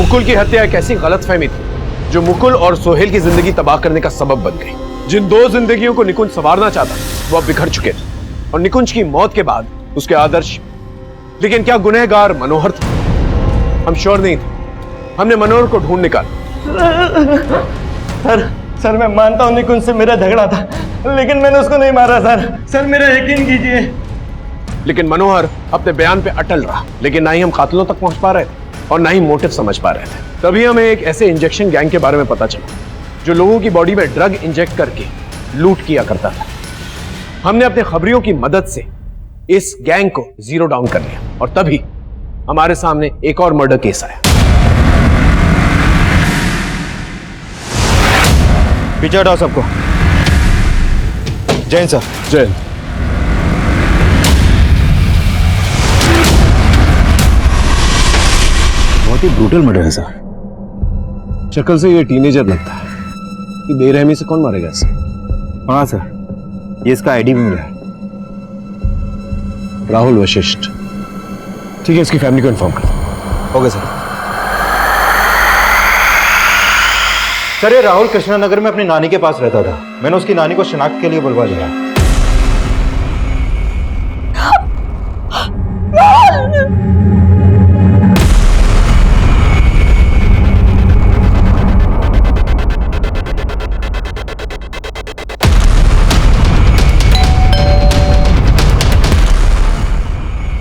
मुकुल की हत्या एक ऐसी गलतफहमी थी जो मुकुल और सोहेल की जिंदगी तबाह करने का सबब बन गई। जिन दो जिंदगियों को निकुंज संवारना चाहता वो अब बिखर चुके थे और निकुंज की मौत के बाद उसके आदर्श। लेकिन क्या गुनहगार मनोहर था? हम श्योर नहीं थे। हमने मनोहर को ढूंढ निकाला। सर मैं मानता हूँ निकुंज से मेरा झगड़ा था, लेकिन मैंने उसको नहीं मारा सर मेरा यकीन कीजिए। लेकिन मनोहर अपने बयान पे अटल रहा, लेकिन ना ही हम कातिलों तक पहुंच पा रहे थे और ना ही मोटिव समझ पा रहे थे। तभी हमें एक ऐसे इंजेक्शन गैंग के बारे में पता चला जो लोगों की बॉडी में ड्रग इंजेक्ट करके लूट किया करता था। हमने अपने खबरियों की मदद से इस गैंग को जीरो डाउन कर लिया और तभी हमारे सामने एक और मर्डर केस आया। पीछे हटाओ सबको। जैन सर। जैन। बहुत ही ब्रूटल मर्डर है सर। शक्ल से ये टीनेजर लगता है कि बेरहमी से कौन मारेगा इसे? हाँ सर, ये इसका आईडी भी मिला है। राहुल वशिष्ठ। ठीक है, इसकी फैमिली को इन्फॉर्म कर। Okay sir. सर ये राहुल कृष्णानगर में अपनी नानी के पास रहता था। मैंने उसकी नानी को शिनाख्त के लिए बुलवा दिया।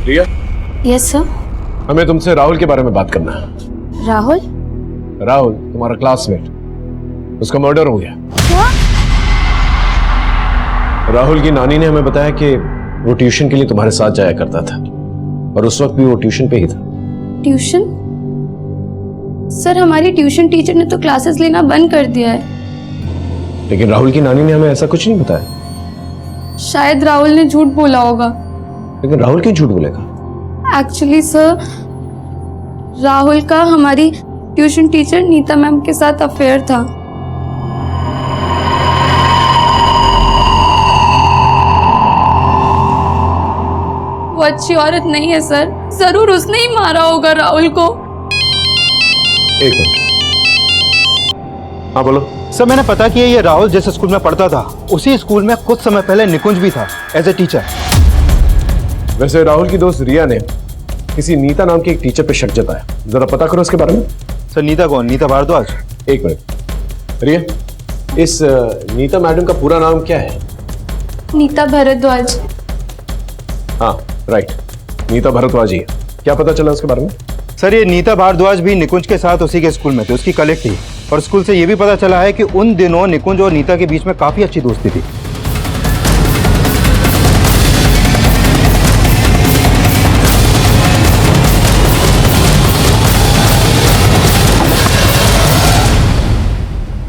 रिया? Yes sir. हमें तुमसे राहुल के बारे में बात करना है। राहुल? राहुल तुम्हारा क्लासमेट, उसका मर्डर हो गया। क्या? राहुल की नानी ने हमें बताया कि वो ट्यूशन के लिए तुम्हारे साथ जाया करता था और उस वक्त भी वो ट्यूशन पे ही था। ट्यूशन? सर हमारी ट्यूशन टीचर ने तो क्लासेस लेना बंद कर दिया है। लेकिन राहुल की नानी ने हमें ऐसा कुछ नहीं बताया। शायद राहुल ने झूठ बोला होगा। लेकिन राहुल क्यों झूठ बोलेगा? एक्चुअली सर राहुल का हमारी ट्यूशन टीचर नीता मैम के साथ अफेयर था। वो अच्छी औरत नहीं है सर, जरूर उसने ही मारा होगा राहुल को। एक मिनट। हाँ बोलो। सर मैंने पता किया ये राहुल जिस स्कूल में पढ़ता था उसी स्कूल में कुछ समय पहले निकुंज भी था एज ए टीचर। वैसे राहुल की दोस्त रिया ने किसी नीता नाम के एक टीचर पे शक जताया, जरा पता करो उसके बारे में। सर नीता कौन? नीता भारद्वाज? एक मिनट। रिया, इस नीता मैडम का पूरा नाम क्या है? नीता भारद्वाज। हाँ राइट, नीता भारद्वाज ही है। क्या पता चला उसके बारे में? सर ये नीता भारद्वाज भी निकुंज के साथ उसी के स्कूल में थी, उसकी कलीग थी। और स्कूल से ये भी पता चला है कि उन दिनों निकुंज और नीता के बीच में काफी अच्छी दोस्ती थी।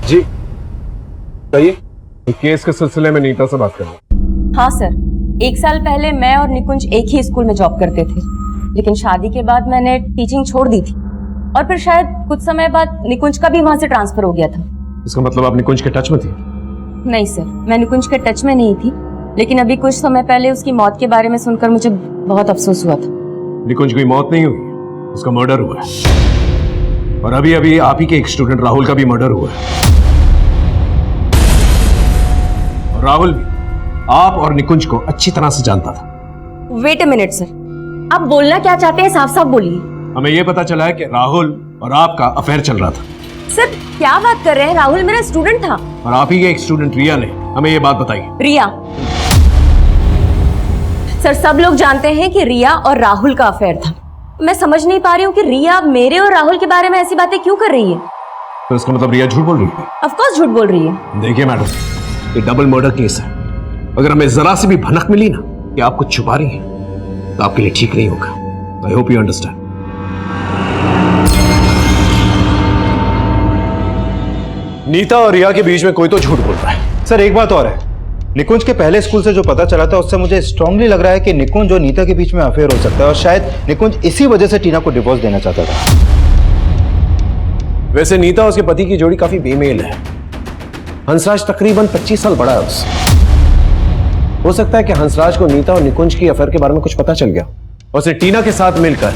जी कहिए, केस के सिलसिले में नीता से बात करना। हाँ सर, 1 साल पहले मैं और निकुंज एक ही स्कूल में जॉब करते थे, लेकिन शादी के बाद मैंने टीचिंग छोड़ दी थी और फिर शायद कुछ समय बाद निकुंज का भी वहां से ट्रांसफर हो गया था। इसका मतलब आप निकुंज के टच में थी? नहीं सर, मैं निकुंज के टच में नहीं थी, लेकिन अभी कुछ समय पहले उसकी मौत के बारे में सुनकर मुझे बहुत अफसोस हुआ था। निकुंज की मौत नहीं हुई, उसका मर्डर हुआ है। और अभी अभी आप ही के एक स्टूडेंट राहुल का भी मर्डर हुआ है। और राहुल भी आप और निकुंज को अच्छी तरह से जानता था। वेट अ मिनट सर, आप बोलना क्या चाहते हैं साफ साफ बोलिए। हमें यह पता चला है कि राहुल और आपका अफेयर चल रहा था। सर क्या बात कर रहे हैं, राहुल मेरा स्टूडेंट था। और आप ही के एक स्टूडेंट रिया ने हमें यह बात बताई। रिया? सर सब लोग जानते हैं कि रिया और राहुल का अफेयर था। मैं समझ नहीं पा रही हूँ कि रिया मेरे और राहुल के बारे में ऐसी बातें क्यों कर रही है। तो इसका मतलब रिया झूठ बोल रही है? ऑफ कोर्स झूठ बोल रही है। देखिए मैडम, ये डबल मर्डर केस है। अगर हमें जरा सी भी भनक मिली ना कि आप कुछ छुपा रही हैं तो आपके लिए ठीक नहीं होगा। I hope you understand. Nita और रिया के बीच में कोई तो झूठ बोल रहा है। सर एक बात और है, निकुंज के पहले स्कूल से जो पता चला था उससे मुझे स्ट्रांगली लग रहा है कि निकुंज और नीता के बीच में अफेयर हो सकता है और शायद निकुंज इसी वजह से टीना को डिवोर्स देना चाहता था। वैसे नीता और उसके पति की जोड़ी काफी बेमेल है। हंसराज तकरीबन 25 साल बड़ा है उससे। हो सकता है कि हंसराज को नीता और निकुंज की अफेयर के बारे में कुछ पता चल गया और उसने टीना के साथ मिलकर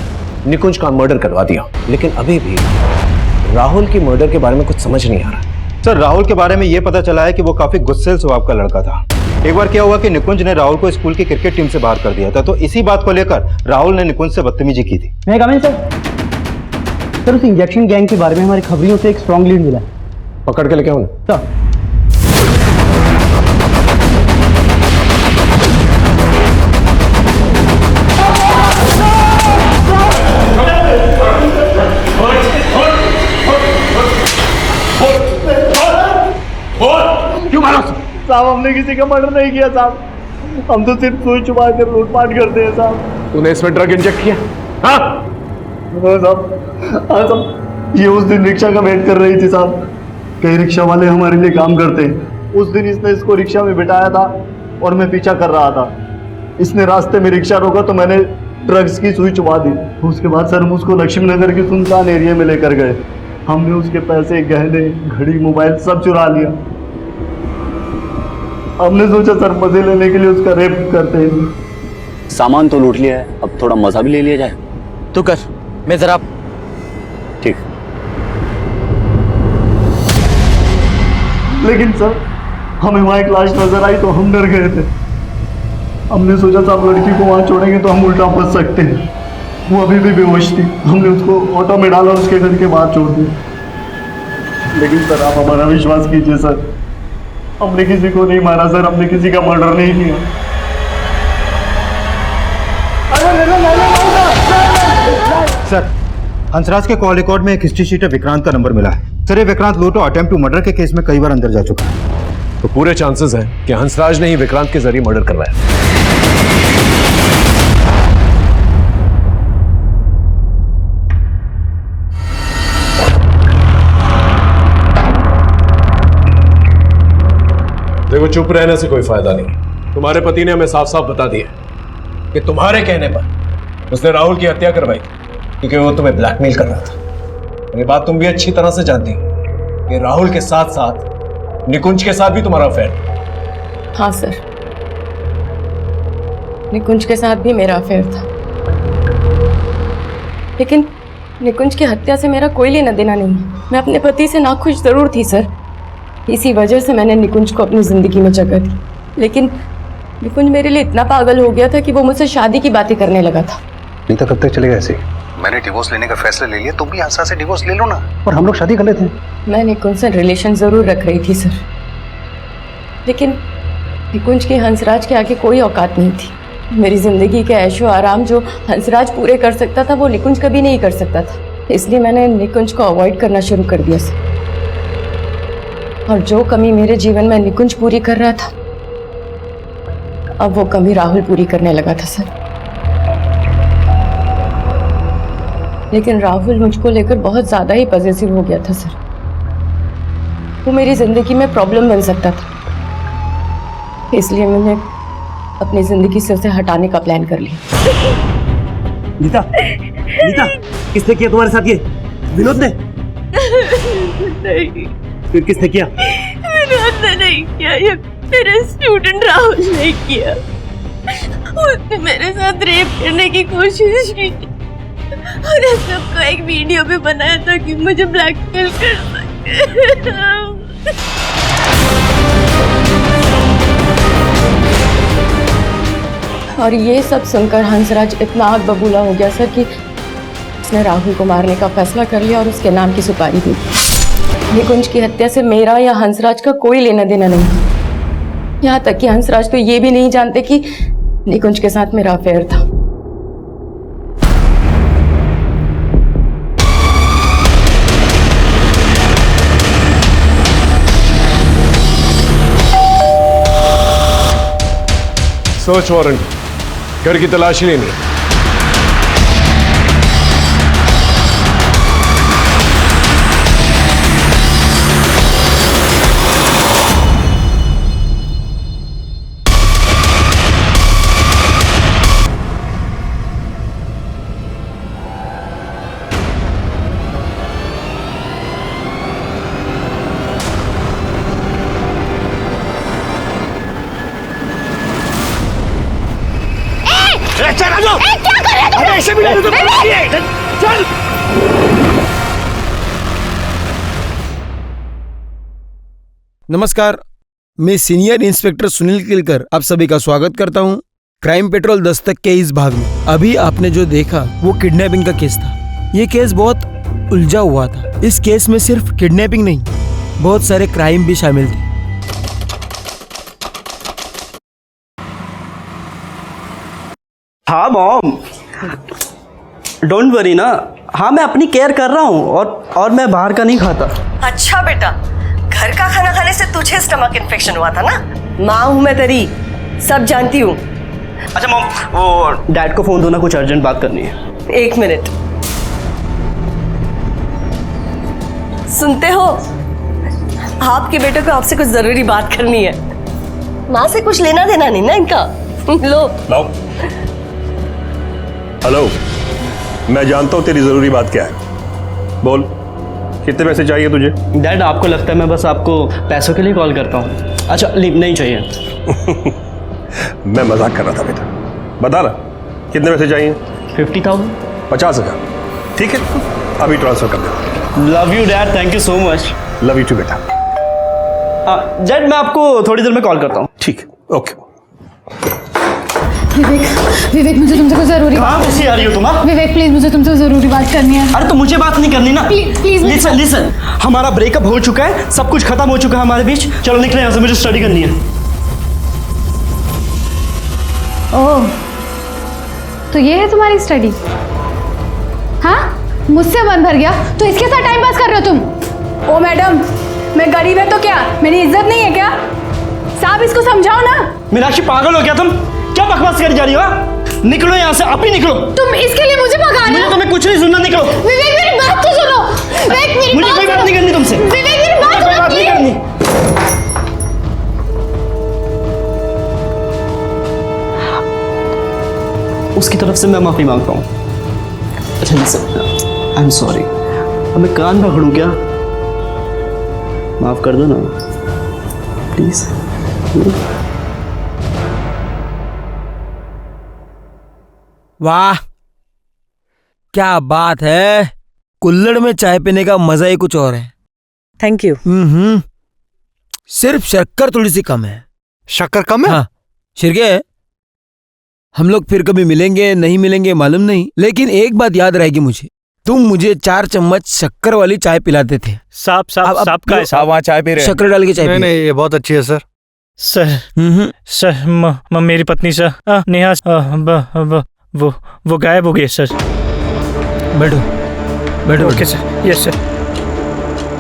निकुंज का मर्डर करवा दिया। लेकिन अभी भी राहुल की मर्डर के बारे में कुछ समझ नहीं आ रहा। सर राहुल के बारे में यह पता चला है कि वो काफी गुस्सेल स्वभाव का लड़का था। एक बार क्या हुआ कि निकुंज ने राहुल को स्कूल की क्रिकेट टीम से बाहर कर दिया था, तो इसी बात को लेकर राहुल ने निकुंज से बदतमीजी की थी। मैं कमिंग सर, उस इंजेक्शन गैंग के बारे में हमारी खबरियों से एक स्ट्रॉन्ग लीड मिला है। पकड़ के लेके आओ ना। सर क्यों मारो? साहब हमने किसी का मर्डर नहीं किया साहब, हम तो सिर्फ सुई छुपा कर लूटपाट करते हैं साहब। तूने इसमें ड्रग इंजेक्ट किया? हाँ साहब, हाँ साहब, ये उस दिन रिक्शा का वेट कर रही थी साहब। कई रिक्शा वाले हमारे लिए काम करते हैं। उस दिन इसने इसको रिक्शा में बिठाया था और मैं पीछा कर रहा था। इसने रास्ते में रिक्शा रोका तो मैंने ड्रग्स की सुई छुपा दी। उसके बाद सर हम उसको लक्ष्मीनगर के सुनसान एरिया में लेकर गए। हमने उसके पैसे, गहने, घड़ी, मोबाइल सब चुरा लिया। हमने सोचा सर मजे लेने के लिए उसका रेप करते हैं। सामान तो लूट लिया है, अब थोड़ा मजा भी ले लिया जाए। तो कर, मैं जरा ठीक। लेकिन सर हमें वहाँ एक लाश नजर आई तो हम डर गए थे। हमने सोचा था अब लड़की को वहाँ छोड़ेंगे तो हम उल्टा फंस सकते हैं। वो अभी भी बेहोश थी। हमने उसको ऑटो में डाला और उसके घर के बाहर छोड़ दिया। लेकिन सर आप हमारा विश्वास कीजिए सर, हमने किसी को नहीं मारा सर, हमने किसी का मर्डर नहीं किया। सर हंसराज के कॉल रिकॉर्ड में एक हिस्ट्री शीट विक्रांत का नंबर मिला है। सर ये विक्रांत लूटो अटेम्प्ट टू मर्डर के केस में कई बार अंदर जा चुका है। तो पूरे चांसेस हैं कि हंसराज ने ही विक्रांत के जरिए मर्डर करवाया। देखो चुप रहने से कोई फायदा नहीं। तुम्हारे पति ने हमें साफ साफ बता दिया कि तुम्हारे कहने पर उसने राहुल की हत्या करवाई क्योंकि वो तुम्हें ब्लैकमेल कर रहा था। ये बात तुम भी अच्छी तरह से जानती हो कि राहुल के साथ साथ निकुंज के साथ भी तुम्हारा अफेयर। हाँ सर, निकुंज के साथ भी मेरा अफेयर था, लेकिन निकुंज की हत्या से मेरा कोई लेना देना नहीं है। मैं अपने पति से नाखुश जरूर थी सर, इसी वजह से मैंने निकुंज को अपनी जिंदगी में जगह दी। लेकिन निकुंज मेरे लिए इतना पागल हो गया था कि वो मुझसे शादी की बातें करने लगा था। नीता कब तक चलेगा ऐसे? मैंने डिवोर्स लेने का फैसला ले लिया, तुम भी हंसा से डिवोर्स ले लो ना। और हम लोग शादी कर लेते हैं। मैं निकुंज से रिलेशन जरूर रख रही थी सर, लेकिन निकुंज की हंसराज के आगे कोई औकात नहीं थी। मेरी जिंदगी के ऐशो आराम जो हंसराज पूरे कर सकता था वो निकुंज कभी नहीं कर सकता था, इसलिए मैंने निकुंज को अवॉइड करना शुरू कर दिया सर। और जो कमी मेरे जीवन में निकुंज पूरी कर रहा था, अब वो कमी राहुल पूरी करने लगा था सर। लेकिन राहुल मुझको लेकर बहुत ज्यादा ही पॉजिटिव हो गया था सर। वो मेरी जिंदगी में प्रॉब्लम बन सकता था, इसलिए मैंने अपनी जिंदगी से उसे हटाने का प्लान कर लिया। नीता, नीता, किसने किया तुम्हारे साथ ये? विनोद ने? नहीं, फिर किसने किया? विनोद ने नहीं किया, ये मेरे स्टूडेंट राहुल ने किया। उसने मेरे साथ रेप करने की कोशिश की और इस सबको एक वीडियो पे बनाया था कि मुझे ब्लैकमेल कर सके। और ये सब सुनकर हंसराज इतना आग बबूला हो गया सर कि उसने राहुल को मारने का फैसला कर लिया और उसके नाम की सुपारी दी। निकुंज की हत्या से मेरा या हंसराज का कोई लेना देना नहीं। यहाँ तक कि हंसराज तो ये भी नहीं जानते कि निकुंज के साथ मेरा अफेयर था। सर्च वारंट, घर की तलाशी लेनी है। नमस्कार, मैं सीनियर इंस्पेक्टर सुनील किलकर आप सभी का स्वागत करता हूं क्राइम पेट्रोल दस्तक के इस भाग में। अभी आपने जो देखा वो किडनैपिंग का केस था। ये केस बहुत उलझा हुआ था। इस केस में सिर्फ किडनैपिंग नहीं, बहुत सारे क्राइम भी शामिल थे। हाँ मॉम, डोंट वरी ना। हाँ मैं अपनी केयर कर रहा हूँ और मैं बाहर का नहीं खाता। अच्छा बेटा, घर का खाना खाने से तुझे स्टमक इन्फेक्शन हुआ था ना? माँ हूँ मैं तेरी, सब जानती हूँ। अच्छा मॉम, वो डैड को फोन दो ना, कुछ अर्जेंट बात करनी है। 1 मिनट। सुनते हो? आपके बेटे को आपसे कुछ जरूरी बात करनी है। माँ से कुछ लेना देना नहीं ना इनका। लो लाओ। हेलो, मैं जानता हूँ तेरी जरूरी बात क्या है। बोल, कितने पैसे चाहिए तुझे? डैड आपको लगता है मैं बस आपको पैसों के लिए कॉल करता हूँ? अच्छा नहीं चाहिए। मैं मजाक कर रहा था बेटा। बता ना, कितने पैसे चाहिए? 50,000। 50,000, ठीक है, अभी ट्रांसफर कर दे। Love you dad, thank you so much. Love you too बेटा। डैड मैं आपको थोड़ी देर में कॉल करता हूँ। ठीक, ओके। विवेक मुझे तुमसे कुछ जरूरी कहाँ कैसी आ रही हो तुम? विवेक प्लीज मुझे तुमसे जरूरी बात करनी है। अरे तो मुझे बात नहीं करनी ना। प्लीज लिसन, हमारा ब्रेकअप हो चुका है, सब कुछ खत्म हो चुका है हमारे बीच। चलो निकले यहाँ से, मुझे स्टडी करनी है। ओह, तो ये है तुम्हारी स्टडी? हाँ, मुझसे मन भर गया तो इसके साथ टाइम पास कर रहे हो तुम? ओ मैडम, मैं गरीब है तो क्या मेरी इज्जत नहीं है क्या? साहब इसको समझाओ ना। मीनाक्षी पागल हो क्या तुम? क्या बकवास कर जा रही हो? निकलो यहाँ से, अभी निकलो। तुम इसके लिए मुझे भगा रहे हो? मुझे तुम्हें कुछ नहीं सुनना, निकलो। विवेक मेरी बात तो सुनो। विवेक मेरी मुझे कोई बात नहीं करनी तुमसे। विवेक मेरी बात कोई बात नहीं करनी। उसकी तरफ से मैं माफी मांगता हूँ। अच्छा लिसन, आई एम सॉरी। अब मैं कान पकड़ूं क्या? माफ कर दो ना प्लीज। वाह, क्या बात है। कुल्हड़ में चाय पीने का मजा ही कुछ और है। Thank you. सिर्फ शक्कर थोड़ी सी कम है। शक्कर कम है? हाँ शिरके, हम लोग फिर कभी मिलेंगे नहीं मिलेंगे मालूम नहीं, लेकिन एक बात याद रहेगी मुझे, तुम मुझे 4 चम्मच शक्कर वाली चाय पिलाते थे। साहब का वहाँ चाय पी रहे हैं। शक्कर डाल के चाय नहीं, ये बहुत अच्छी है सर। सर सर मेरी पत्नी सर नेहा वो गायब हो गई सर। बैठो बैठो। Okay sir. Yes sir.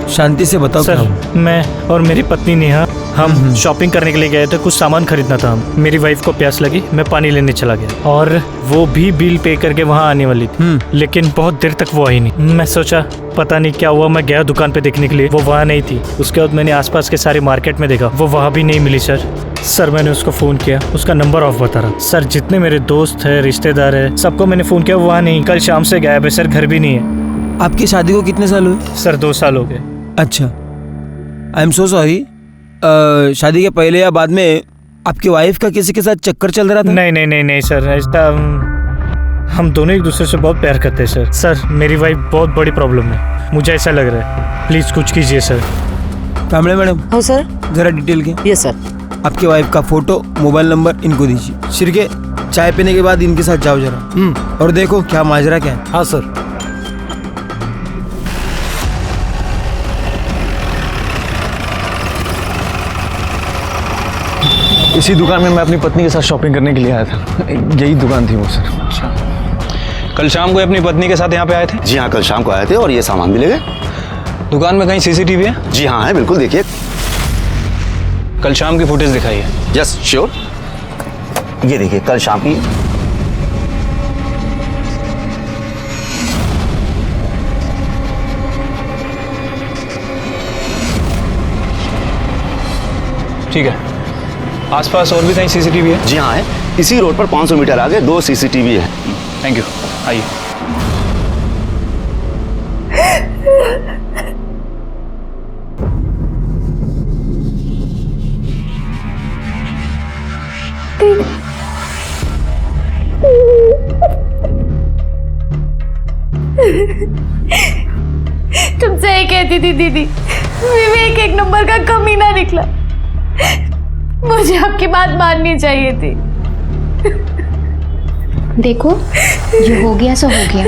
शांति से बताओ। सर मैं और मेरी पत्नी नेहा हम शॉपिंग करने के लिए गए थे, कुछ सामान खरीदना था। मेरी वाइफ को प्यास लगी, मैं पानी लेने चला गया और वो भी बिल पे करके वहाँ आने वाली थी, लेकिन बहुत देर तक वो आई नहीं। मैं सोचा पता नहीं क्या हुआ, मैं गया दुकान पे देखने के लिए, वो वहाँ नहीं थी। उसके बाद मैंने आसपास के सारे मार्केट में देखा, वो वहाँ भी नहीं मिली सर मैंने उसको फोन किया, उसका नंबर ऑफ बता रहा। सर जितने मेरे दोस्त है, रिश्तेदार है, सबको मैंने फोन किया, वहाँ नहीं। कल शाम से गायब है सर, घर भी नहीं है। आपकी शादी को कितने साल हुए? सर 2 साल हो गए। अच्छा, आई एम सो सॉरी। शादी के पहले या बाद में आपकी वाइफ का किसी के साथ चक्कर चल रहा था? नहीं सर, ऐसा हम दोनों एक दूसरे से बहुत प्यार करते हैं सर मेरी वाइफ बहुत बड़ी प्रॉब्लम है, मुझे ऐसा लग रहा है, प्लीज कुछ कीजिए सर। कामड़े मैडम। हाँ सर। जरा डिटेल के। Yes sir. आपकी वाइफ का फोटो, मोबाइल नंबर इनको दीजिए। शिरके, चाय पीने के बाद इनके साथ जाओ जरा और देखो क्या माजरा क्या है। हाँ सर। इसी दुकान में मैं अपनी पत्नी के साथ शॉपिंग करने के लिए आया था, यही दुकान थी वो सर। अच्छा, कल शाम को अपनी पत्नी के साथ यहाँ पे आए थे? जी हाँ, कल शाम को आए थे और ये सामान भी ले गए। दुकान में कहीं सीसीटीवी है? जी हाँ है, बिल्कुल देखिए। कल शाम की फुटेज दिखाइए। यस श्योर, ये देखिए कल शाम की। ठीक है, आसपास और भी कहीं सीसीटीवी है? जी हाँ है, इसी रोड पर 500 मीटर आगे 2 सीसीटीवी है। थैंक यू, आइए। तुमसे ही कहती थी दीदी, विवेक एक नंबर का कमीना निकला, मुझे आपकी बात माननी चाहिए थी। देखो, जो हो गया सो हो गया।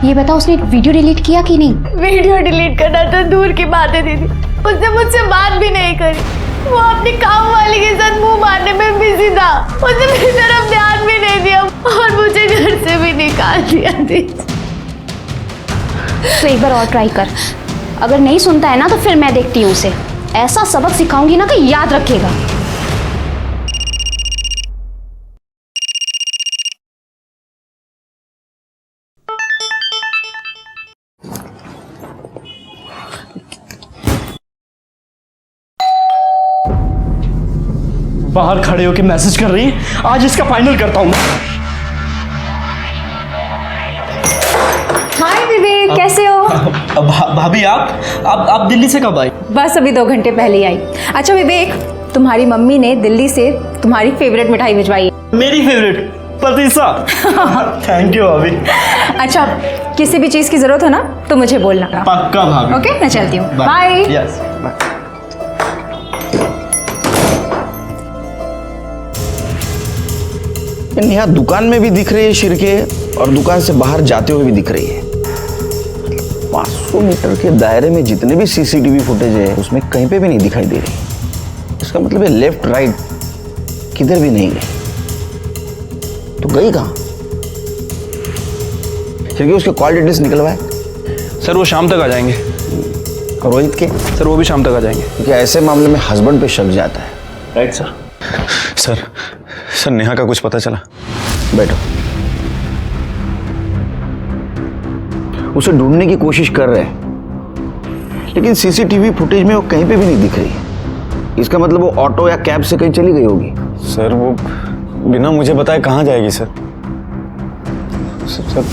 ये बताओ उसने वीडियो डिलीट किया कि नहीं? वीडियो डिलीट करना तो दूर की बात है दीदी, उसने मुझसे बात भी नहीं करी, वो अपनी काम वाली के साथ मुंह मारने में बिजी था, उसने मेरी तरफ ध्यान भी नहीं दिया और मुझे घर से भी निकाल दिया दीदी। तो एक बार और ट्राई कर, अगर नहीं सुनता है ना तो फिर मैं देखती हूँ उसे, ऐसा सबक सिखाऊंगी ना कि याद रखेगा। बाहर खड़े होके मैसेज कर रही है, आज इसका फाइनल करता हूँ मैं। हाय विवेक, कैसे हो? भाभी आप दिल्ली से कब आई? बस अभी 2 घंटे पहले ही आई। अच्छा विवेक, तुम्हारी मम्मी ने दिल्ली से तुम्हारी फेवरेट मिठाई भिजवाई है। मेरी फेवरेट पतीसा। थैंक यू भाभी। अच्छा, किसी भी चीज की जरूरत हो ना तो मुझे बोलना। पक्का भाभी। ओके, मैं चलती हूँ। बाय। Yes bye. नेहा दुकान में भी दिख रही है शिरके, और दुकान से बाहर जाते हुए भी दिख रही है। 500 मीटर के दायरे में जितने भी सीसीटीवी फुटेज है उसमें कहीं पे भी नहीं दिखाई दे रही। इसका मतलब है लेफ्ट राइट किधर भी नहीं गई, तो गई कहाँ? शिरके उसके कॉल डिटेल्स निकलवाए? सर वो शाम तक आ जाएंगे। और रोहित के? सर वो भी शाम तक आ जाएंगे। क्योंकि ऐसे मामले में हस्बैंड पे शक जाता है। Right sir. सर नेहा का कुछ पता चला? बैठो। उसे ढूंढने की कोशिश कर रहे हैं, लेकिन सीसीटीवी फुटेज में वो कहीं पे भी नहीं दिख रही। इसका मतलब वो ऑटो या कैब से कहीं चली गई होगी। सर वो बिना मुझे बताए कहाँ जाएगी सर? सर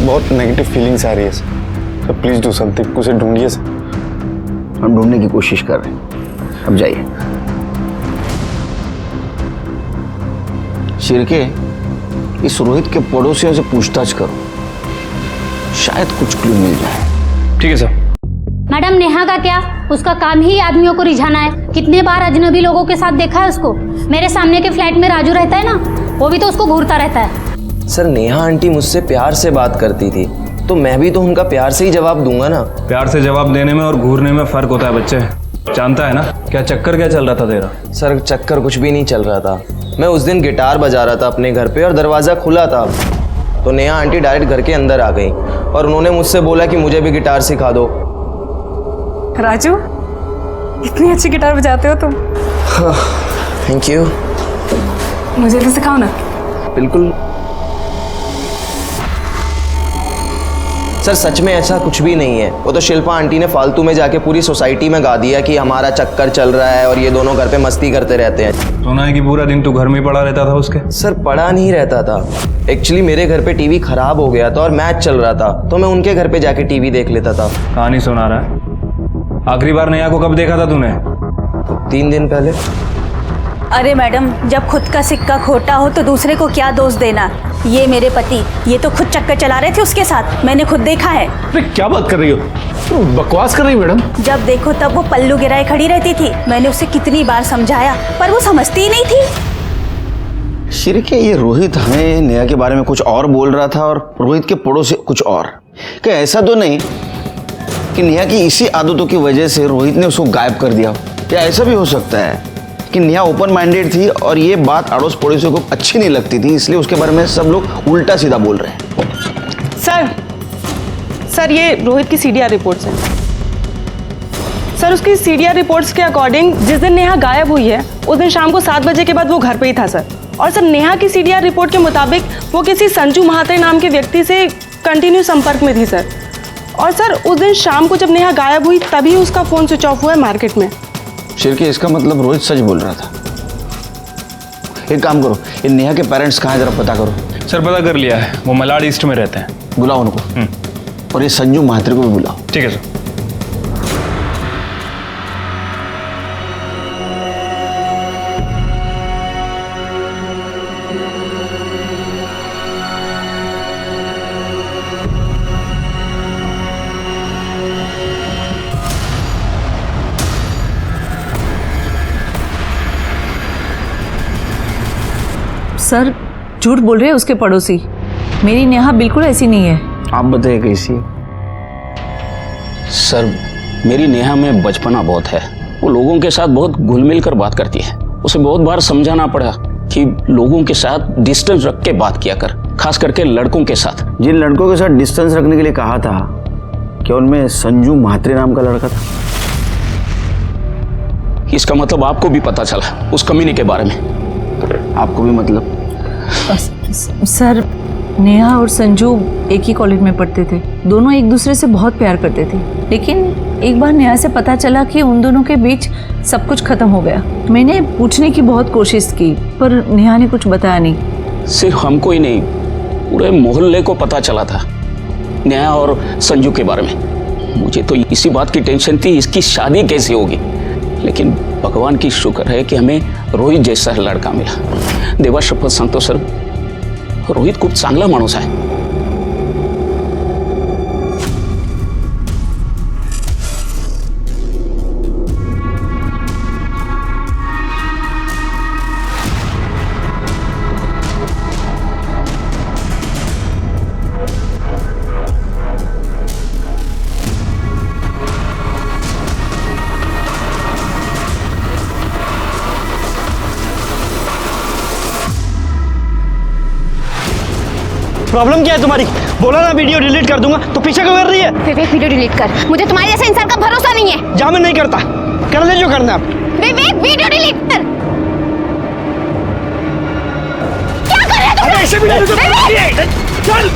बहुत नेगेटिव फीलिंग्स आ रही है सर, प्लीज डू समथिंग, उसे ढूंढिए सर। हम ढूंढने की कोशिश कर रहे हैं, अब जाइए। शिरके, इस रोहित के पड़ोसियों से पूछताछ करो, शायद कुछ क्लू मिल जाए। ठीक है सर। मैडम नेहा का क्या? उसका काम ही आदमियों को रिझाना है। कितने बार अजनबी लोगों के साथ देखा है उसको। मेरे सामने के फ्लैट में राजू रहता है ना, वो भी तो उसको घूरता रहता है। सर नेहा आंटी मुझसे प्यार से बात करती थी, तो मैं भी तो उनका प्यार से ही जवाब दूंगा ना। प्यार से जवाब देने में और घूरने में फर्क होता है बच्चे। जानता है ना क्या चक्कर क्या चल रहा था तेरा? सर चक्कर कुछ भी नहीं चल रहा था। मैं उस दिन गिटार बजा रहा था अपने घर पे और दरवाज़ा खुला था, तो नेहा आंटी डायरेक्ट घर के अंदर आ गई और उन्होंने मुझसे बोला कि मुझे भी गिटार सिखा दो। राजू, इतनी अच्छी गिटार बजाते हो तुम। Thank you. मुझे भी सिखाओ ना। बिल्कुल सर, सच में ऐसा कुछ भी नहीं है। वो तो शिल्पा आंटी ने फालतू में जाके पूरी सोसाइटी में गा दिया कि हमारा चक्कर चल रहा है और ये दोनों घर पे मस्ती करते रहते हैं। सुना है कि पूरा दिन तू घर में पड़ा रहता था उसके? सर पड़ा नहीं रहता था, एक्चुअली मेरे घर पे टीवी खराब हो गया था और मैच चल रहा था, तो मैं उनके घर पे जाके टीवी देख लेता था। कहानी सुना रहा है? आखिरी बार नेहा को कब देखा था तूने? 3 दिन पहले। अरे मैडम, जब खुद का सिक्का खोटा हो तो दूसरे को क्या दोष देना। ये मेरे पति, ये तो खुद चक्कर चला रहे थे उसके साथ, मैंने खुद देखा है। अरे क्या बात कर रही हो? बकवास कर रही हो मैडम। जब देखो तब वो पल्लू गिराए खड़ी रहती थी। मैंने उसे कितनी बार समझाया पर वो समझती ही नहीं थी। शिरके, ये रोहित हमें नेहा के बारे में कुछ और बोल रहा था और रोहित के पड़ोसी कुछ और। क्या ऐसा तो नहीं कि नेहा की इसी आदतों की वजह से रोहित ने उसको गायब कर दिया? या ऐसा भी हो सकता है कि नेहा ओपन माइंडेड थी और ये बात अड़ोस पड़ोसियों को अच्छी नहीं लगती थी, इसलिए उसके बारे में सब लोग उल्टा सीधा बोल रहे हैं? सर ये रोहित की सीडीआर रिपोर्ट्स हैं। सर उसकी सीडीआर रिपोर्ट्स के अकॉर्डिंग जिस दिन नेहा गायब हुई है उस दिन शाम को 7 बजे के बाद वो घर पे ही था सर। और सर नेहा की सीडीआर रिपोर्ट के मुताबिक वो किसी संजू महात्रे नाम के व्यक्ति से कंटिन्यू संपर्क में थी सर। और सर उस दिन शाम को जब नेहा गायब हुई तभी उसका फ़ोन स्विच ऑफ हुआ है मार्केट में। शिरके, इसका मतलब रोहित सच बोल रहा था। एक काम करो, ये नेहा के पेरेंट्स कहाँ हैं जरा पता करो। सर पता कर लिया है, वो मलाड ईस्ट में रहते हैं। बुलाओ उनको। और ये संजू महात्रे को भी बुलाओ। ठीक है सर। सर झूठ बोल रहे हैं उसके पड़ोसी। मेरी नेहा बिल्कुल ऐसी नहीं है। आप बताइए कैसी है? सर मेरी नेहा में बचपना बहुत है। वो लोगों के साथ बहुत घुल मिल कर बात करती है। उसे बहुत बार समझाना पड़ा कि लोगों के साथ डिस्टेंस रख के बात किया कर, खास करके लड़कों के साथ। जिन लड़कों के साथ डिस्टेंस रखने के लिए कहा था, क्या उनमें संजू महात्रे नाम का लड़का था? इसका मतलब आपको भी पता चला उस कमीने के बारे में? आपको भी मतलब? सर नेहा और संजू एक ही कॉलेज में पढ़ते थे, दोनों एक दूसरे से बहुत प्यार करते थे। लेकिन एक बार नेहा से पता चला कि उन दोनों के बीच सब कुछ खत्म हो गया। मैंने पूछने की बहुत कोशिश की पर नेहा ने कुछ बताया नहीं। सिर्फ हमको ही नहीं, पूरे मोहल्ले को पता चला था नेहा और संजू के बारे में। मुझे तो इसी बात की टेंशन थी इसकी शादी कैसे होगी, लेकिन भगवान की शुक्र है कि हमें रोहित जैसा लड़का मिला। देवा शपथ सांगतो सर, रोहित खूप चांगला माणूस आहे। प्रॉब्लम क्या है तुम्हारी? बोला ना वीडियो डिलीट कर दूंगा, तो पीछे क्यों कर रही है? विवेक वीडियो डिलीट कर, मुझे तुम्हारे जैसे इंसान का भरोसा नहीं है। जा, मैं नहीं करता, कर ले जो करना है। विवेक वीडियो डिलीट कर। क्या कर रहे हो तुम? अरे ऐसे वीडियो चल।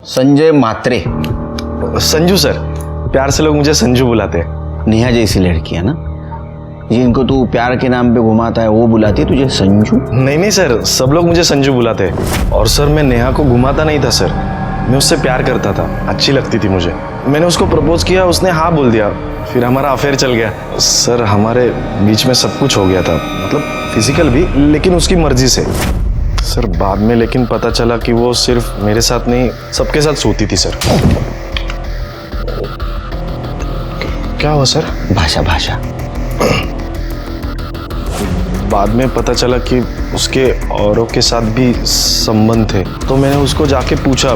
संजय महात्रे। संजू सर, प्यार से लोग मुझे संजू बुलाते हैं। नेहा जैसी लड़की है ना, जिनको तू प्यार के नाम पे घुमाता है वो बुलाती है तुझे संजू? नहीं सर, सब लोग मुझे संजू बुलाते हैं। और सर मैं नेहा को घुमाता नहीं था सर, मैं उससे प्यार करता था, अच्छी लगती थी मुझे। मैंने उसको प्रपोज किया, उसने हाँ बोल दिया, फिर हमारा अफेयर चल गया। सर हमारे बीच में सब कुछ हो गया था, मतलब फिजिकल भी, लेकिन उसकी मर्जी से। सर बाद में लेकिन पता चला कि वो सिर्फ मेरे साथ नहीं सबके साथ सोती थी सर। क्या हुआ सर? भाषा भाषा। बाद में पता चला कि उसके औरों के साथ भी संबंध थे, तो मैंने उसको जाके पूछा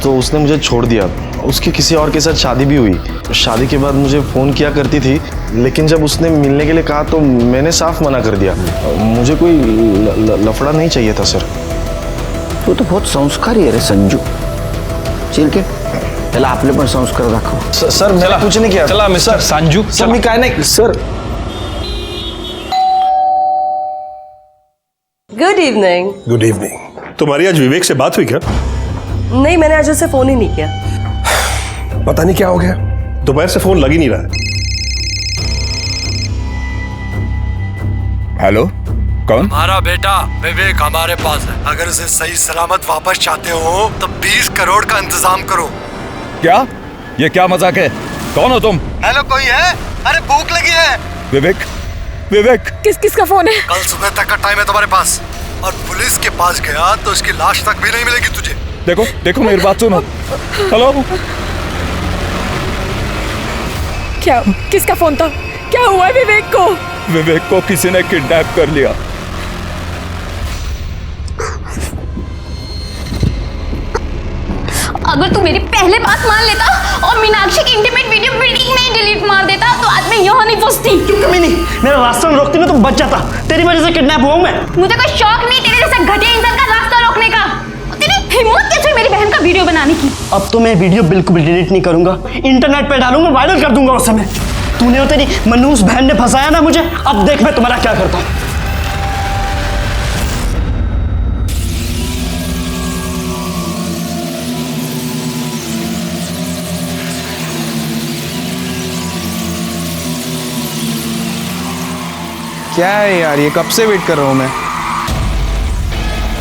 तो उसने मुझे छोड़ दिया। उसकी किसी और के साथ शादी भी हुई। शादी के बाद मुझे फ़ोन किया करती थी, लेकिन जब उसने मिलने के लिए कहा तो मैंने साफ मना कर दिया। मुझे कोई लफड़ा नहीं चाहिए था सर। तू तो बहुत संस्कारी है रे संजू। चल के त्याला आपले पण संस्कार दाखव। सर मैंने कुछ नहीं किया। चला मिस्टर संजू, सर मी काय नहीं sir. Good evening. Good evening. तुम्हारी आज विवेक से बात हुई क्या? नहीं, मैंने आज उसे फोन ही नहीं किया। पता नहीं क्या हो गया, दोपहर से फोन लग ही नहीं रहा है। हेलो, कौन? हमारा बेटा विवेक हमारे पास है। अगर उसे सही सलामत वापस चाहते हो तो 20 करोड़ का इंतजाम करो। क्या? ये क्या मजाक है? कौन हो तुम? हेलो, कोई है? अरे भूख लगी है। विवेक, विवेक। किसका फोन है? कल सुबह तक का टाइम है तुम्हारे पास, और पुलिस के पास गया तो उसकी लाश तक भी नहीं मिलेगी तुझे। देखो देखो मेरी बात सुनो। हेलो, क्या? किसका फोन था? क्या हुआ है विवेक को? विवेक को किसी ने किडनैप कर लिया। अगर तू मेरी पहले बात मान लेता और मीनाक्षी की इंटीमेट वीडियो बिल्डिंग में ही डिलीट मार देता तो आज मैं यहाँ नहीं फंसती। क्यों कमी नहीं? मेरा रास्ता में रोकती मैं तो बच जाता। तेरी वजह से किडनैप हुआ हूं मैं। मुझे कोई शौक नहीं तेरे जैसा घटिया इंसान का रास्ता रोकने का। तेरी हिम्मत कैसे मेरी बहन का वीडियो बनाने की? अब तो मैं वीडियो बिल्कुल भी डिलीट नहीं करूंगा, इंटरनेट पे डालूंगा, वायरल कर दूंगा उस समय। तूने और तेरी मनूस बहन ने फंसाया ना मुझे, अब देख मैं तुम्हारा क्या करता हूं। क्या है यार, ये कब से वेट कर रहा हूँ मैं।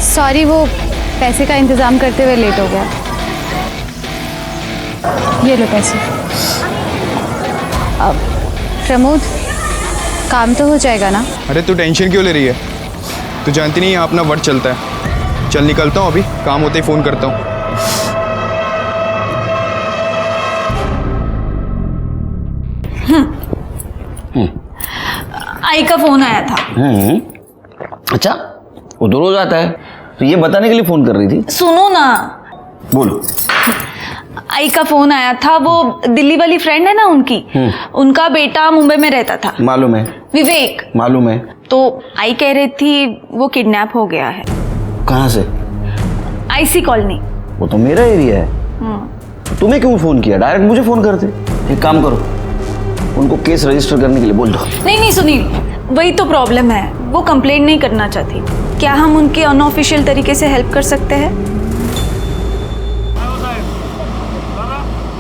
सॉरी, वो पैसे का इंतजाम करते हुए लेट हो गया। ये लो पैसे। अब प्रमोद, काम तो हो जाएगा ना? अरे तू टेंशन क्यों ले रही है? तू जानती नहीं यहाँ अपना वर्ड चलता है। चल निकलता हूँ, अभी काम होते ही फ़ोन करता हूँ। आई का फोन आया था। अच्छा, वो तो रोज आता है, तो ये बताने के लिए फोन कर रही थी? सुनो ना। बोलो। आई का फोन आया था, वो दिल्ली वाली फ्रेंड है ना उनकी, उनका बेटा मुंबई में रहता था। मालूम है। विवेक। मालूम है। तो आई कह रही थी वो किडनैप हो गया है। कहाँ से? IC colony. वो तो मेरा एरिया है। तुम्हें क्यों फोन किया? डायरेक्ट मुझे फोन करते। एक काम करो, उनको केस रजिस्टर करने के लिए बोल दो। नहीं सुनील, वही तो प्रॉब्लम है, वो कंप्लेंट नहीं करना चाहती। क्या हम उनके अनऑफिशियल तरीके से हेल्प कर सकते हैं?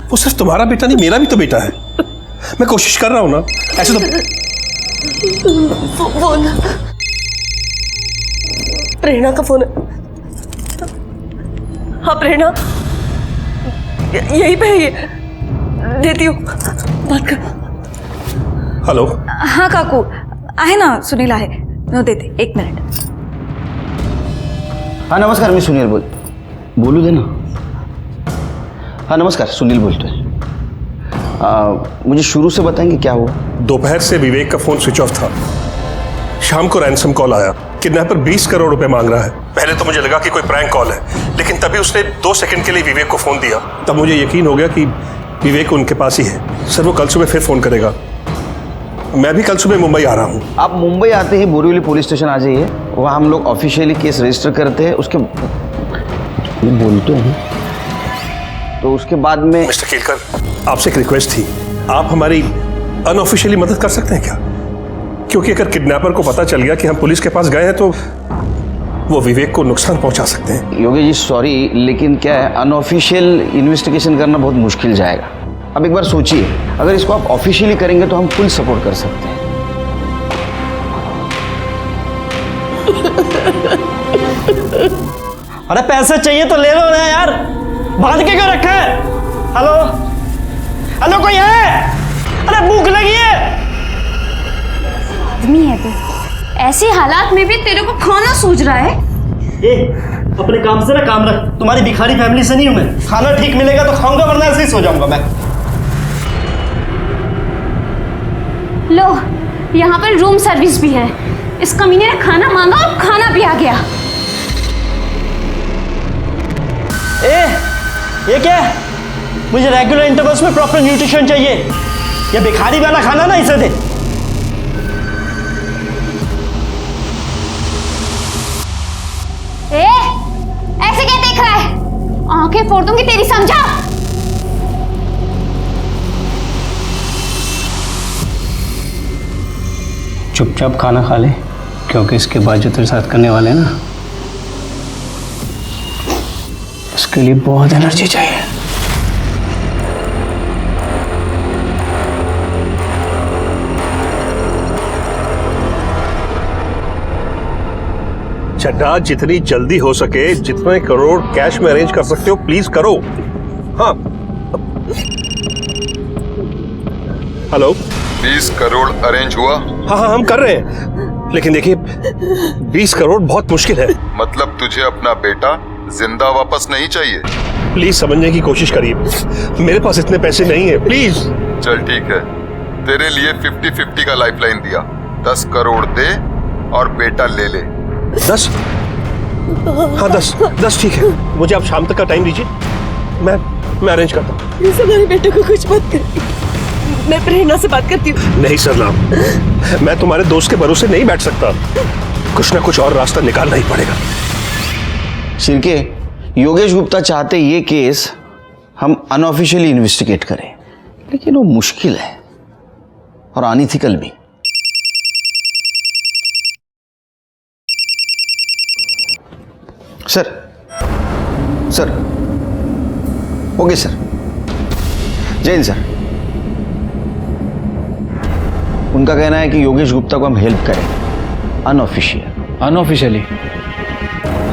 वो सिर्फ तुम्हारा बेटा नहीं, मेरा भी तो बेटा है। मैं कोशिश कर रहा हूं ना, ऐसे तो। फोन प्रेरणा का फोन है। हाँ प्रेरणा, यही पे ही है, देती हूँ, बात कर। हेलो। हाँ काकू, आहे ना, सुनील आहे, नो देते, 1 मिनट। हाँ नमस्कार, मैं सुनील बोलू दे ना। हाँ नमस्कार, सुनील बोलते हैं। मुझे शुरू से बताएंगे क्या हुआ? दोपहर से विवेक का फोन स्विच ऑफ था। शाम को रैंसम कॉल आया, किडनैपर 20 करोड़ रुपए मांग रहा है। पहले तो मुझे लगा कि कोई प्रैंक कॉल है, लेकिन तभी उसने 2 सेकंड के लिए विवेक को फोन दिया। तब मुझे यकीन हो गया कि विवेक उनके पास ही है। सर वो कल सुबह फिर फोन करेगा। मैं भी कल सुबह मुंबई आ रहा हूँ। आप मुंबई आते ही बोरीवली पुलिस स्टेशन आ जाइए, वहाँ हम लोग ऑफिशियली केस रजिस्टर करते हैं। उसके बोलते हैं तो उसके बाद में। मिस्टर केलकर, आपसे एक रिक्वेस्ट थी, आप हमारी अनऑफिशियली मदद कर सकते हैं क्या? क्योंकि अगर किडनैपर को पता चल गया कि हम पुलिस के पास गए हैं तो वो विवेक को नुकसान पहुंचा सकते हैं। योगेश जी सॉरी, लेकिन क्या है, अनऑफिशियल इन्वेस्टिगेशन करना बहुत मुश्किल जाएगा। अब एक बार सोचिए, अगर इसको आप ऑफिशियली करेंगे तो हम फुल सपोर्ट कर सकते हैं। अरे पैसे चाहिए तो ले लो ना यार, बांध के क्यों रखा है? हेलो हेलो, कोई है? अरे भूख लगी है। आदमी है तू, ऐसे हालात में भी तेरे को खाना सूझ रहा है? अपने काम से ना काम रख, तुम्हारी भिखारी फैमिली से नहीं हूं मैं। खाना ठीक मिलेगा तो खाऊंगा, वरना ऐसे ही सो जाऊंगा मैं। लो, यहाँ पर रूम सर्विस भी है। इस कमीने ने खाना मांगा और खाना भी आ गया। ये क्या है? मुझे रेगुलर इंटरवल्स में प्रॉपर न्यूट्रिशन चाहिए। ये भिखारी वाला खाना ना इसे दे। ऐसे क्या देख रहा है? आंखें फोड़ दूंगी तेरी, समझा? चुपचाप खाना खा ले, क्योंकि इसके बाद जो तेरे साथ करने वाले हैं ना, उसके लिए बहुत एनर्जी चाहिए। चड्ढा, जितनी जल्दी हो सके जितने करोड़ कैश में अरेंज कर सकते हो प्लीज करो। हाँ, हेलो। 20 करोड़ अरेंज हुआ? हाँ हाँ, हम कर रहे हैं, लेकिन देखिए 20 करोड़ बहुत मुश्किल है। मतलब तुझे अपना बेटा जिंदा वापस नहीं चाहिए? प्लीज समझने की कोशिश करिए, मेरे पास इतने पैसे नहीं है, प्लीज। चल ठीक है, तेरे लिए 50-50 का लाइफलाइन दिया। 10 करोड़ दे और बेटा ले ले। 10? हाँ 10 ठीक है। मुझे आप शाम तक का टाइम दीजिए, मैं अरेंज करता हूँ। प्लीज हमारे बेटे को कुछ मत कर। मैं प्रेरणा से बात करती हूँ। नहीं सरनाम, मैं तुम्हारे दोस्त के भरोसे नहीं बैठ सकता, कुछ ना कुछ और रास्ता निकालना ही पड़ेगा। शिर्के, योगेश गुप्ता चाहते ये केस हम अनऑफिशियली इन्वेस्टिगेट करें, लेकिन वो मुश्किल है और अनइथिकल भी। सर ओके सर, जय हिंद सर। उनका कहना है कि योगेश गुप्ता को हम हेल्प करें अनऑफिशियली।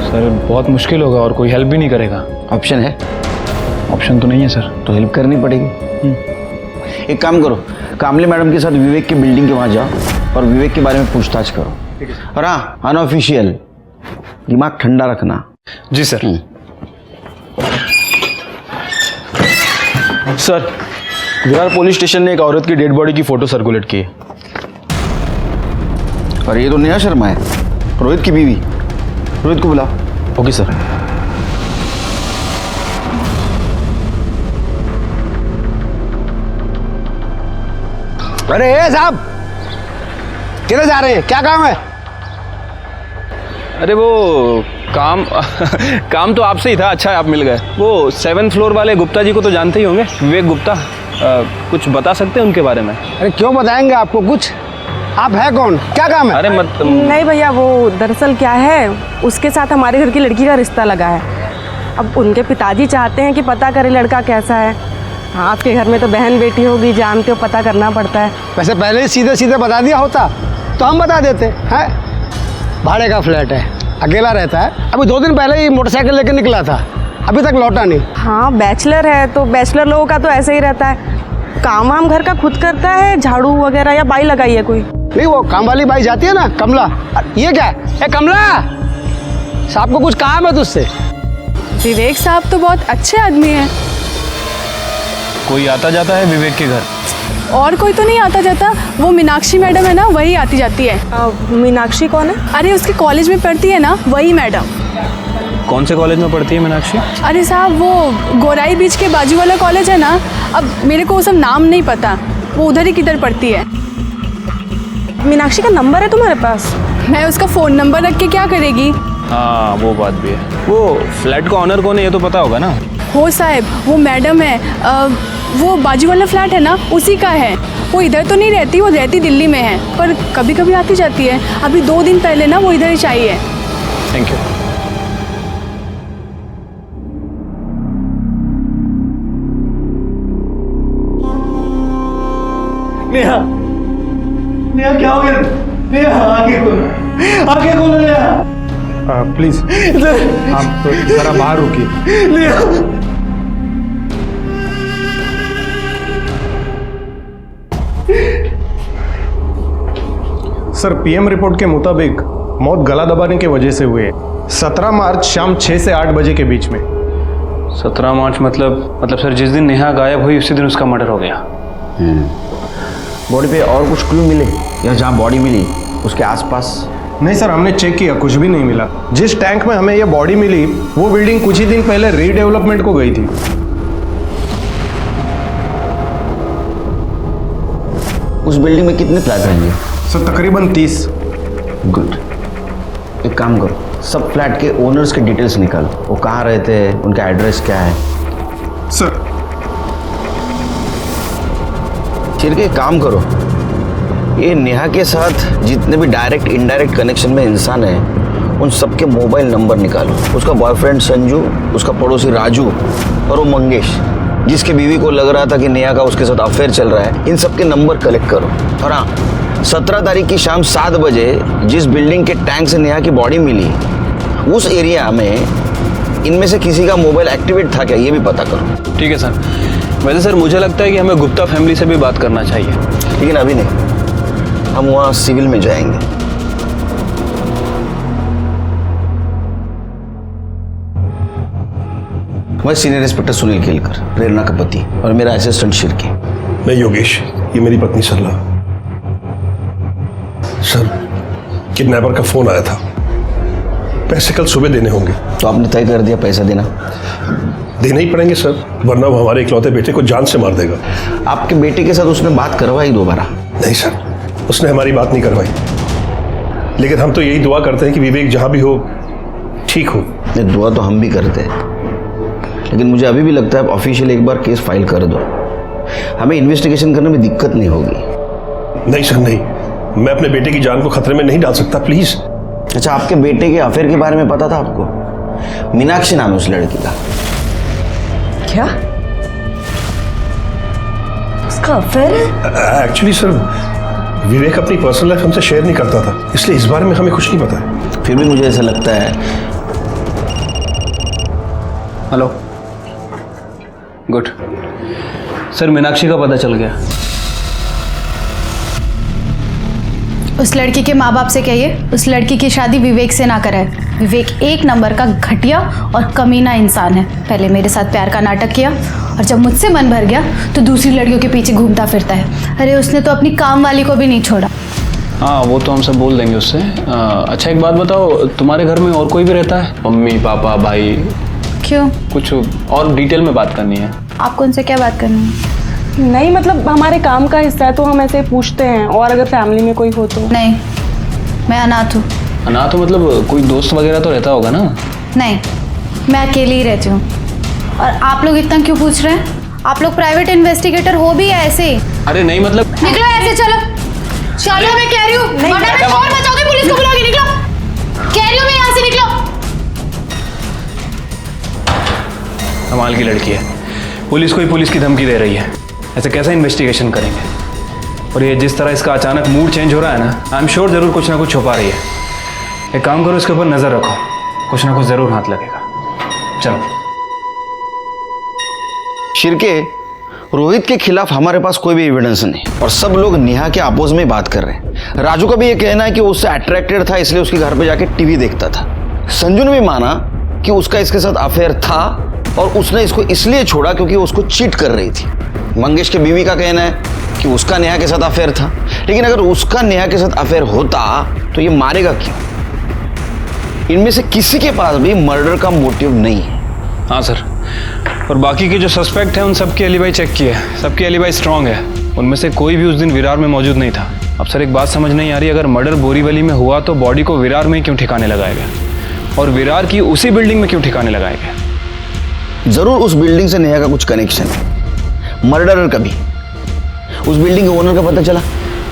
सर बहुत मुश्किल होगा और कोई हेल्प भी नहीं करेगा। ऑप्शन है? ऑप्शन तो नहीं है सर। तो हेल्प करनी पड़ेगी। एक काम करो, कामले मैडम के साथ विवेक की बिल्डिंग के वहां जाओ और विवेक के बारे में पूछताछ करो। और हाँ, अनऑफिशियल, दिमाग ठंडा रखना। जी sir. Sir, Virar police station ने एक औरत की डेड बॉडी की फोटो सर्कुलेट की है। और ये तो नेहा शर्मा है, रोहित की बीवी। रोहित को बुलाओ। Okay sir. अरे साहब, किधर जा रहे हैं? क्या काम है? अरे वो काम तो आपसे ही था। अच्छा है आप मिल गए। वो 7th फ्लोर वाले गुप्ता जी को तो जानते ही होंगे, विवेक गुप्ता। कुछ बता सकते हैं उनके बारे में? अरे क्यों बताएंगे आपको कुछ? आप है कौन? क्या काम है? अरे नहीं भैया, वो दरअसल क्या है, उसके साथ हमारे घर की लड़की का रिश्ता लगा है। अब उनके पिताजी चाहते हैं कि पता करें लड़का कैसा है। आपके घर में तो बहन बेटी होगी, जानते हो, पता करना पड़ता है। वैसे पहले ही सीधे सीधे बता दिया होता तो हम बता देते हैं। भाड़े का फ्लैट है, अकेला रहता है। अभी 2 दिन पहले ही मोटरसाइकिल लेकर निकला था, अभी तक लौटा नहीं। हाँ, बैचलर है तो बैचलर लोगों का तो ऐसे ही रहता है। काम वाम घर का खुद करता है, झाड़ू वगैरह, या बाई लगाई है कोई? नहीं, वो काम वाली बाई जाती है ना, कमला। ये क्या है? कमला साहब को कुछ काम है तुझसे? विवेक साहब तो बहुत अच्छे आदमी हैं। कोई आता जाता है विवेक के घर? और कोई तो नहीं आता जाता। वो मीनाक्षी मैडम है ना, वही आती जाती है। मीनाक्षी कौन है? अरे उसके कॉलेज में पढ़ती है ना, वही मैडम। कौन से कॉलेज में पढ़ती है मीनाक्षी? अरे साहब, वो गोराई बीच के बाजू वाला कॉलेज है ना। अब मेरे को वो सब नाम नहीं पता, वो उधर ही किधर पढ़ती है। मीनाक्षी का नंबर है तुम्हारे पास? मैं उसका फ़ोन नंबर रख के क्या करेगी? हाँ, वो बात भी है। वो फ्लैट का ऑनर कौन है ये तो पता होगा ना? हो साहब, वो मैडम है। वो बाजू वाला फ्लैट है ना, उसी का है। वो इधर तो नहीं रहती, वो रहती दिल्ली में है, पर कभी कभी आती जाती है। अभी 2 दिन पहले ना वो इधर ही आई है। Thank you. नेहा, नेहा क्या हो गया? नेहा आगे खोलो नेहा। प्लीज आप जरा बाहर रुकिए। नेहा, सर, पीएम रिपोर्ट के मुताबिक मौत गला दबाने की वजह से हुई है। 17 मार्च शाम 6 से 8 बजे के बीच में। 17 मार्च मतलब सर जिस दिन नेहा गायब हुई उसी दिन उसका मर्डर हो गया। बॉडी पे और कुछ क्लू मिले या जहाँ बॉडी मिली उसके आसपास? नहीं सर, हमने चेक किया, कुछ भी नहीं मिला। जिस टैंक में हमें ये बॉडी मिली वो बिल्डिंग कुछ ही दिन पहले रीडेवलपमेंट को गई थी। उस बिल्डिंग में कितने फ्लैट रहेंगे? सर तकरीबन 30। गुड। एक काम करो, सब फ्लैट के ओनर्स के डिटेल्स निकालो। वो कहाँ रहते हैं, उनका एड्रेस क्या है? सर। फिर के काम करो, ये नेहा के साथ जितने भी डायरेक्ट इनडायरेक्ट कनेक्शन में इंसान है उन सबके मोबाइल नंबर निकालो। उसका बॉयफ्रेंड संजू, उसका पड़ोसी राजू और वो मंगेश जिसके बीवी को लग रहा था कि नेहा का उसके साथ अफेयर चल रहा है, इन सबके नंबर कलेक्ट करो। और हाँ, 17 तारीख की शाम 7 बजे जिस बिल्डिंग के टैंक से नेहा की बॉडी मिली उस एरिया में इनमें से किसी का मोबाइल एक्टिवेट था क्या, ये भी पता करो। ठीक है सर। वैसे सर मुझे लगता है कि हमें गुप्ता फैमिली से भी बात करना चाहिए। लेकिन अभी नहीं, हम वहाँ सिविल में जाएंगे। मैं सीनियर इंस्पेक्टर सुनील केलकर, प्रेरणा का पति, और मेरा असिस्टेंट शिर्के। मैं योगेश, ये मेरी पत्नी सरला। सर, किडनैपर का फोन आया था, पैसे कल सुबह देने होंगे। तो आपने तय कर दिया पैसा देना? देना ही पड़ेंगे सर, वरना वो हमारे इकलौते बेटे को जान से मार देगा। आपके बेटे के साथ उसने बात करवाई दोबारा? नहीं सर, उसने हमारी बात नहीं करवाई, लेकिन हम तो यही दुआ करते हैं कि विवेक जहां भी हो ठीक हो। ये दुआ तो हम भी करते हैं, लेकिन मुझे अभी भी लगता है ऑफिशियल एक बार केस फाइल कर दो, हमें इन्वेस्टिगेशन करने में दिक्कत नहीं होगी। नहीं सर नहीं, मैं अपने बेटे की जान को खतरे में नहीं डाल सकता, प्लीज। अच्छा, आपके बेटे के अफेयर के बारे में पता था आपको? मीनाक्षी नाम है उस लड़की का। क्या उसका अफेयर है? एक्चुअली सर, विवेक अपनी पर्सनल लाइफ हमसे शेयर नहीं करता था, इसलिए इस बारे में हमें कुछ नहीं पता है। फिर भी मुझे ऐसा लगता है। हेलो, गुड सर, मीनाक्षी का पता चल गया। उस लड़की के माँ बाप से कहिए उस लड़की की शादी विवेक से ना कराए। विवेक एक नंबर का घटिया और कमीना इंसान है। पहले मेरे साथ प्यार का नाटक किया और जब मुझसे मन भर गया तो दूसरी लड़कियों के पीछे घूमता फिरता है। अरे उसने तो अपनी काम वाली को भी नहीं छोड़ा। हाँ, वो तो हम सब बोल देंगे उससे। अच्छा एक बात बताओ, तुम्हारे घर में और कोई भी रहता है? मम्मी पापा भाई? क्यों? कुछ और डिटेल में बात करनी है। आपको उनसे क्या बात करनी है? नहीं मतलब हमारे काम का हिस्सा है तो हम ऐसे पूछते हैं, और अगर फैमिली में कोई हो तो। नहीं, मैं अनाथ हूँ। अनाथ हो मतलब कोई दोस्त वगैरह तो रहता होगा ना? नहीं, मैं अकेली ही रहती हूँ। और आप लोग इतना क्यों पूछ रहे हैं? आप लोग प्राइवेट इन्वेस्टिगेटर हो भी या ऐसे ही? अरे नहीं मतलब। निकलो ऐसे, चलो चलो, मैं कह रही हूँ, वरना मैं शोर मचाऊंगी, पुलिस को बुलाऊंगी। निकलो, कह रही हूँ मैं, यहाँ से निकलो। कमाल की लड़की है, पुलिस को ही पुलिस की धमकी दे रही है। ऐसे कैसे इन्वेस्टिगेशन करेंगे? और ये जिस तरह इसका अचानक मूड चेंज हो रहा है ना, आई एम श्योर जरूर कुछ ना कुछ छुपा रही है। एक काम करो, इसके ऊपर नजर रखो, कुछ ना कुछ जरूर हाथ लगेगा। चलो। शिर्के, रोहित के खिलाफ हमारे पास कोई भी एविडेंस नहीं और सब लोग नेहा के अपोज में बात कर रहे हैं। राजू का भी ये कहना है कि वो उससे अट्रैक्टेड था, इसलिए उसके घर पे जाके टीवी देखता था। संजू ने भी माना कि उसका इसके साथ अफेयर था और उसने इसको इसलिए छोड़ा क्योंकि उसको चीट कर रही थी। मंगेश के बीवी का कहना है कि उसका नेहा के साथ अफेयर था, लेकिन अगर उसका नेहा के साथ अफेयर होता तो ये मारेगा क्यों? इनमें से किसी के पास भी मर्डर का मोटिव नहीं है। हाँ सर, और बाकी के जो सस्पेक्ट हैं उन सबकी एलिबाई चेक की है, सबकी एलिबाई स्ट्रांग है। उनमें से कोई भी उस दिन विरार में मौजूद नहीं था। अब सर एक बात समझ नहीं आ रही, अगर मर्डर बोरीवली में हुआ तो बॉडी को विरार में क्यों ठिकाने लगाया गया, और विरार की उसी बिल्डिंग में क्यों ठिकाने लगाया गया? जरूर उस बिल्डिंग से नेहा का कुछ कनेक्शन है, मर्डरर का भी। उस बिल्डिंग के ओनर का पता चला?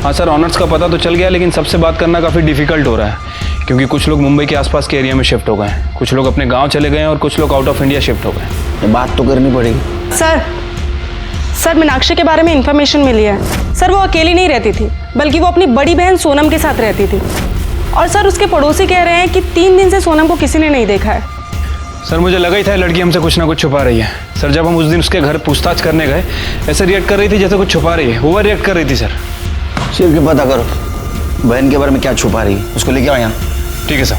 हाँ सर, ऑनर्स का पता तो चल गया, लेकिन सबसे बात करना काफ़ी डिफिकल्ट हो रहा है क्योंकि कुछ लोग मुंबई के आसपास के एरिया में शिफ्ट हो गए हैं, कुछ लोग अपने गांव चले गए हैं और कुछ लोग आउट ऑफ इंडिया शिफ्ट हो गए। बात तो करनी पड़ेगी। सर मीनाक्षी के बारे में इंफॉर्मेशन मिली है। सर वो अकेली नहीं रहती थी, बल्कि वो अपनी बड़ी बहन सोनम के साथ रहती थी। और सर उसके पड़ोसी कह रहे हैं कि 3 दिन से सोनम को किसी ने नहीं देखा है। सर मुझे लगा ही था लड़की हमसे कुछ ना कुछ छुपा रही है। सर जब हम उस दिन उसके घर पूछताछ करने गए, ऐसे रिएक्ट कर रही थी जैसे कुछ छुपा रही है, ओवर रिएक्ट कर रही थी। सर सिर्फ के पता करो बहन के बारे में क्या छुपा रही है, उसको लेके आओ यहाँ। ठीक है सर।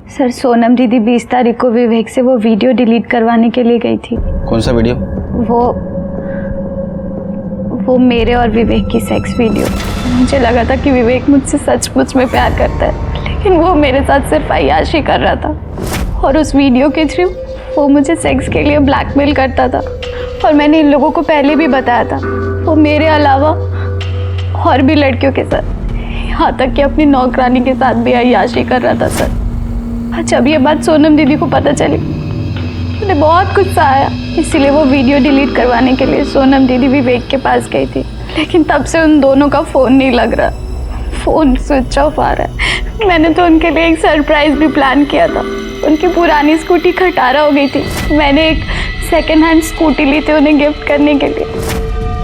सर सोनम दीदी 20 तारीख को विवेक से वो वीडियो डिलीट करवाने के लिए गई थी। कौन सा वीडियो? वो मेरे और विवेक की सेक्स वीडियो। मुझे लगा था कि विवेक मुझसे सचमुच में प्यार करता है, लेकिन वो मेरे साथ सिर्फ अय्याशी कर रहा था और उस वीडियो के थ्रू वो मुझे सेक्स के लिए ब्लैकमेल करता था। और मैंने इन लोगों को पहले भी बताया था, वो मेरे अलावा और भी लड़कियों के साथ, यहाँ तक कि अपनी नौकरानी के साथ भी अय्याशी कर रहा था सर। जब ये बात सोनम दीदी को पता चली, उन्हें बहुत गुस्सा आया, इसीलिए वो वीडियो डिलीट करवाने के लिए सोनम दीदी विवेक के पास गई थी। लेकिन तब से उन दोनों का फ़ोन नहीं लग रहा, फ़ोन स्विच ऑफ आ रहा है। मैंने तो उनके लिए एक सरप्राइज़ भी प्लान किया था। उनकी पुरानी स्कूटी खटारा हो गई थी, मैंने एक सेकेंड हैंड स्कूटी ली थी उन्हें गिफ्ट करने के लिए।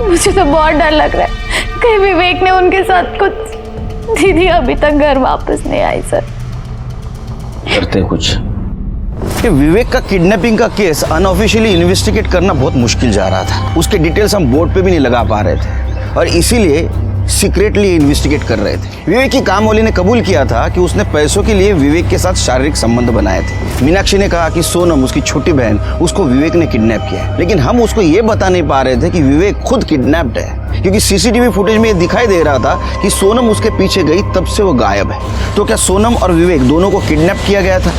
मुझे तो बहुत डर लग रहा है कहीं विवेक ने उनके साथ कुछ। दीदी अभी तक घर वापस नहीं आई सर। करते कुछ। ये विवेक का किडनैपिंग का केस अनऑफिशियली इन्वेस्टिगेट करना बहुत मुश्किल जा रहा था। उसके डिटेल्स हम बोर्ड पे भी नहीं लगा पा रहे थे और इसीलिए सीक्रेटली इन्वेस्टिगेट कर रहे थे। विवेक की कामवाली ने कबूल किया था कि उसने पैसों के लिए विवेक के साथ शारीरिक संबंध बनाए थे। मीनाक्षी ने कहा कि सोनम, उसकी छोटी बहन, उसको विवेक ने किडनैप किया है। लेकिन हम उसको ये बता नहीं पा रहे थे कि विवेक खुद किडनैप्ड है, क्योंकि सीसीटीवी फुटेज में ये दिखाई दे रहा था कि सोनम उसके पीछे गई, तब से वो गायब है। तो क्या सोनम और विवेक दोनों को किडनैप किया गया था,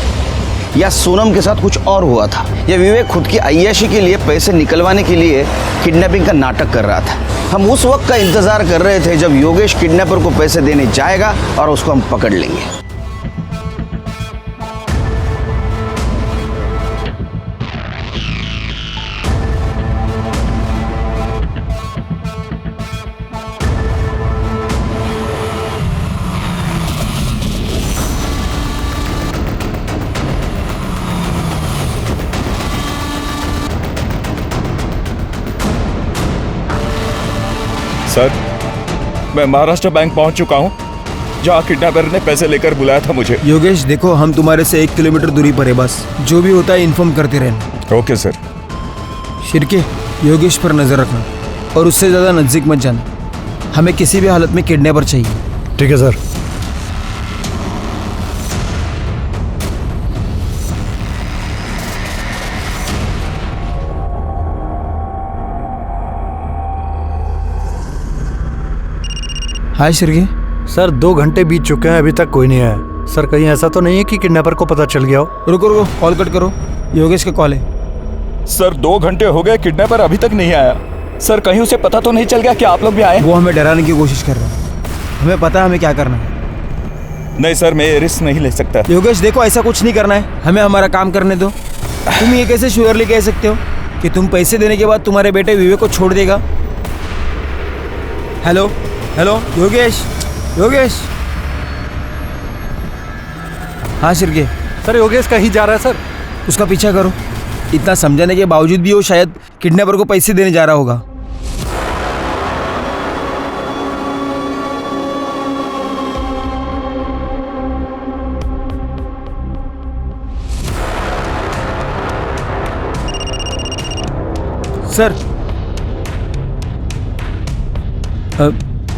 या सोनम के साथ कुछ और हुआ था, या विवेक खुद की अय्याशी के लिए पैसे निकलवाने के लिए किडनैपिंग का नाटक कर रहा था? हम उस वक्त का इंतजार कर रहे थे जब योगेश किडनैपर को पैसे देने जाएगा और उसको हम पकड़ लेंगे। सर, मैं महाराष्ट्र बैंक पहुंच चुका हूं, जहां किडनैपर ने पैसे लेकर बुलाया था मुझे। योगेश देखो, हम तुम्हारे से 1 किलोमीटर दूरी पर है, बस जो भी होता है इन्फॉर्म करते रहना। Okay sir. शिर्के, योगेश पर नजर रखना और उससे ज्यादा नजदीक मत जाना। हमें किसी भी हालत में किडनैपर चाहिए। ठीक है सर। हाय शिर्के। सर 2 घंटे बीत चुके हैं, अभी तक कोई नहीं आया। सर कहीं ऐसा तो नहीं है कि किडनैपर को पता चल गया हो? रुको रुको, कॉल कट करो, योगेश का कॉल है। सर 2 घंटे हो गए, किडनैपर अभी तक नहीं आया। सर कहीं उसे पता तो नहीं चल गया कि आप लोग भी आए? वो हमें डराने की कोशिश कर रहा है, हमें पता है हमें क्या करना है। नहीं सर, मैं ये रिस्क नहीं ले सकता। योगेश देखो, ऐसा कुछ नहीं करना है, हमें हमारा काम करने दो। तुम ये कैसे श्योरली कह सकते हो कि तुम पैसे देने के बाद तुम्हारे बेटे विवेक को छोड़ देगा? Hello hello Yogesh, Yogesh. हाँ शिर्के। सर योगेश कहीं जा रहा है सर। उसका पीछा करो। इतना समझाने के बावजूद भी वो शायद किडनैपर को पैसे देने जा रहा होगा। सर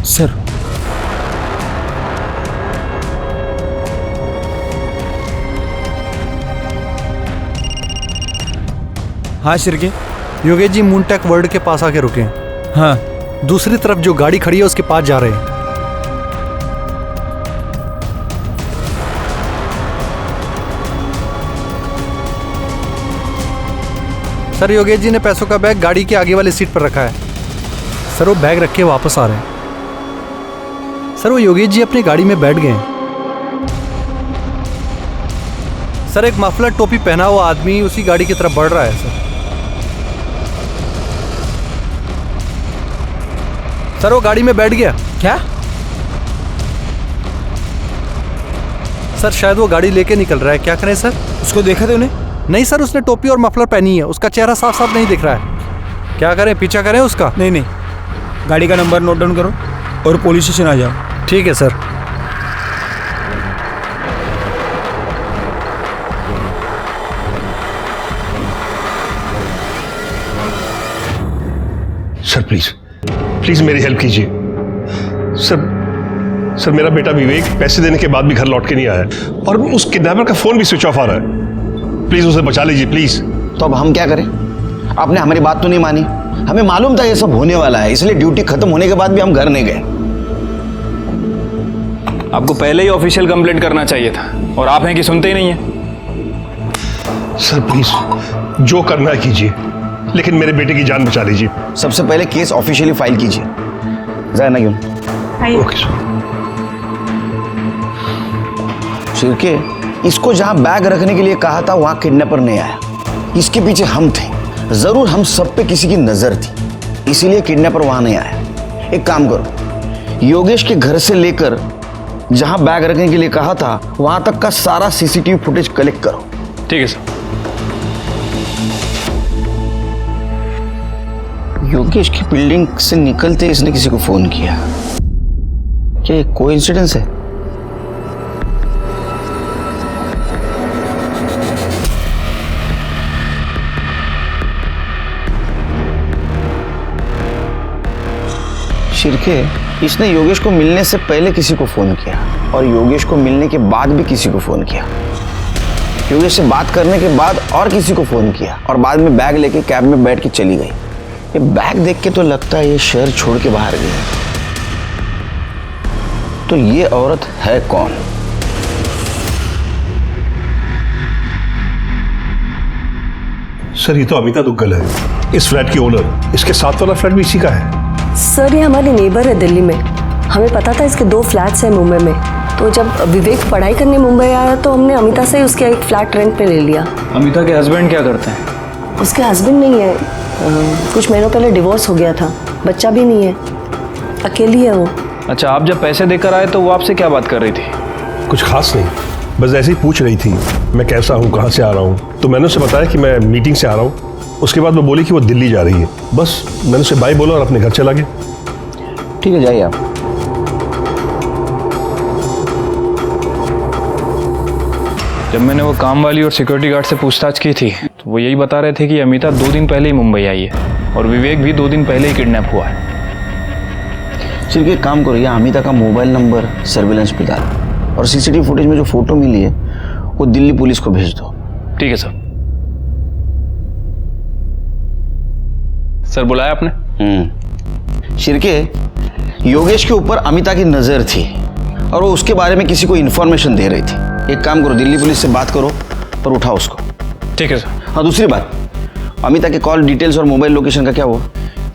सर हाँ शिर्के। योगेश जी मूनटेक वर्ल्ड के पास आके रुके हैं। हाँ। दूसरी तरफ जो गाड़ी खड़ी है उसके पास जा रहे हैं। सर योगेश जी ने पैसों का बैग गाड़ी के आगे वाली सीट पर रखा है। सर वो बैग रख के वापस आ रहे हैं। सर वो योगेश जी अपनी गाड़ी में बैठ गए हैं। सर एक मफलर टोपी पहना हुआ आदमी उसी गाड़ी की तरफ बढ़ रहा है। सर वो गाड़ी में बैठ गया। क्या? सर शायद वो गाड़ी लेके निकल रहा है, क्या करें सर? उसको देखा थे उन्हें? नहीं सर, उसने टोपी और मफलर पहनी है, उसका चेहरा साफ साफ नहीं दिख रहा है। क्या करें, पीछा करें उसका? नहीं नहीं, गाड़ी का नंबर नोट डाउन करो और पुलिस स्टेशन आ जाओ। ठीक है सर। सर प्लीज प्लीज मेरी हेल्प कीजिए। सर मेरा बेटा विवेक पैसे देने के बाद भी घर लौट के नहीं आया और उस किडनैपर का फोन भी स्विच ऑफ आ रहा है। प्लीज उसे बचा लीजिए प्लीज। तो अब हम क्या करें? आपने हमारी बात तो नहीं मानी। हमें मालूम था ये सब होने वाला है, इसलिए ड्यूटी खत्म होने के बाद भी हम घर नहीं गए। आपको पहले ही ऑफिशियल कंप्लेंट करना चाहिए था, और आप हैं कि सुनते ही नहीं है। सर प्लीज जो करना है कीजिए, लेकिन मेरे बेटे की जान बचा लीजिए। सबसे पहले केस ऑफिशियली फाइल कीजिए। जाए ना क्यों? Okay sir. शिरके, इसको जहां बैग रखने के लिए कहा था वहां किडनैपर नहीं आया। इसके पीछे हम थे। जरूर हम सब पे किसी की नजर थी, इसीलिए किडनैपर वहां नहीं आया। एक काम करो, योगेश के घर से लेकर जहां बैग रखने के लिए कहा था वहां तक का सारा सीसीटीवी फुटेज कलेक्ट करो। ठीक है सर। योगेश की बिल्डिंग से निकलते इसने किसी को फोन किया। क्या ये कोइंसिडेंस है? शिरके, इसने योगेश को मिलने से पहले किसी को फोन किया और योगेश को मिलने के बाद भी किसी को फोन किया। योगेश से बात करने के बाद और किसी को फोन किया और बाद में बैग लेके कैब में बैठ के चली गई। ये बैग देख के तो लगता है ये शहर छोड़ के बाहर गई। तो ये औरत है कौन? सर ये तो अमिता दुग्गल है, इस फ्लैट की ओनर। इसके साथ वाला फ्लैट भी इसी का है। सर ये हमारे नेबर है दिल्ली में। हमें पता था इसके 2 फ्लैट्स हैं मुंबई में, तो जब विवेक पढ़ाई करने मुंबई आया तो हमने अमिता से उसके एक फ्लैट रेंट पे ले लिया। अमिता के हस्बैंड क्या करते हैं? उसके हस्बैंड नहीं है, कुछ महीनों पहले डिवोर्स हो गया था, बच्चा भी नहीं है, अकेली है वो। अच्छा, आप जब पैसे देकर आए तो वो आपसे क्या बात कर रही थी? कुछ खास नहीं, बस ऐसे ही पूछ रही थी मैं कैसा हूँ, कहाँ से आ रहा हूँ। तो मैंने उसे बताया कि मैं मीटिंग से आ रहा हूँ। उसके बाद वो बोली कि वो दिल्ली जा रही है। बस मैंने उसे बाय बोला और अपने घर चला गया। ठीक है, जाइए आप। जब मैंने वो काम वाली और सिक्योरिटी गार्ड से पूछताछ की थी तो वो यही बता रहे थे कि अमिता 2 दिन पहले ही मुंबई आई है और विवेक भी 2 दिन पहले ही किडनैप हुआ है। सिर्फ एक काम करो, या अमिता का मोबाइल नंबर सर्विलेंस पे डाल और सीसीटीवी फुटेज में जो फोटो मिली है वो दिल्ली पुलिस को भेज दो। ठीक है सर। सर बुलाया आपने? शिरके, योगेश के ऊपर अमिता की नजर थी और वो उसके बारे में किसी को इन्फॉर्मेशन दे रही थी। एक काम करो, दिल्ली पुलिस से बात करो और उठाओ उसको। ठीक है सर। हाँ, दूसरी बात, अमिता के कॉल डिटेल्स और मोबाइल लोकेशन का क्या हुआ?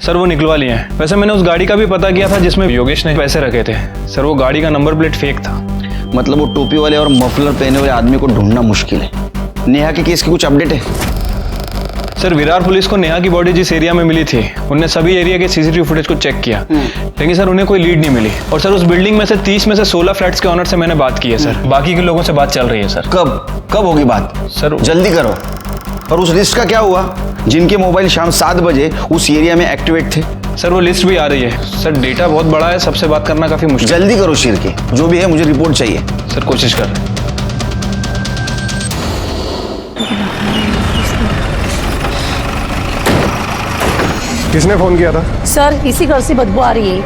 सर वो निकलवा लिए हैं। वैसे मैंने उस गाड़ी का भी पता किया था जिसमें योगेश ने पैसे रखे थे। सर वो गाड़ी का नंबर प्लेट फेक था। मतलब वो टोपी वाले और मफलर पहने हुए आदमी को ढूंढना मुश्किल है। नेहा के केस की कुछ अपडेट है? सर विरार पुलिस को नेहा की बॉडी जिस एरिया में मिली थी उन्होंने सभी एरिया के सीसीटीवी फुटेज को चेक किया, लेकिन सर उन्हें कोई लीड नहीं मिली। और सर उस बिल्डिंग में से 30 में से 16 फ्लैट्स के ऑनर से मैंने बात की है सर। बाकी के लोगों से बात चल रही है सर। कब होगी बात? सर जल्दी करो। और उस लिस्ट का क्या हुआ जिनके मोबाइल शाम 7 बजे उस एरिया में एक्टिवेट थे? सर वो लिस्ट भी आ रही है। सर डेटा बहुत बड़ा है, सबसे बात करना काफी मुश्किल। जल्दी करो शिरके, जो भी है मुझे रिपोर्ट चाहिए। सर कोशिश कर रहे हैं। किसने फोन किया था? सर इसी घर से बदबू आ रही है।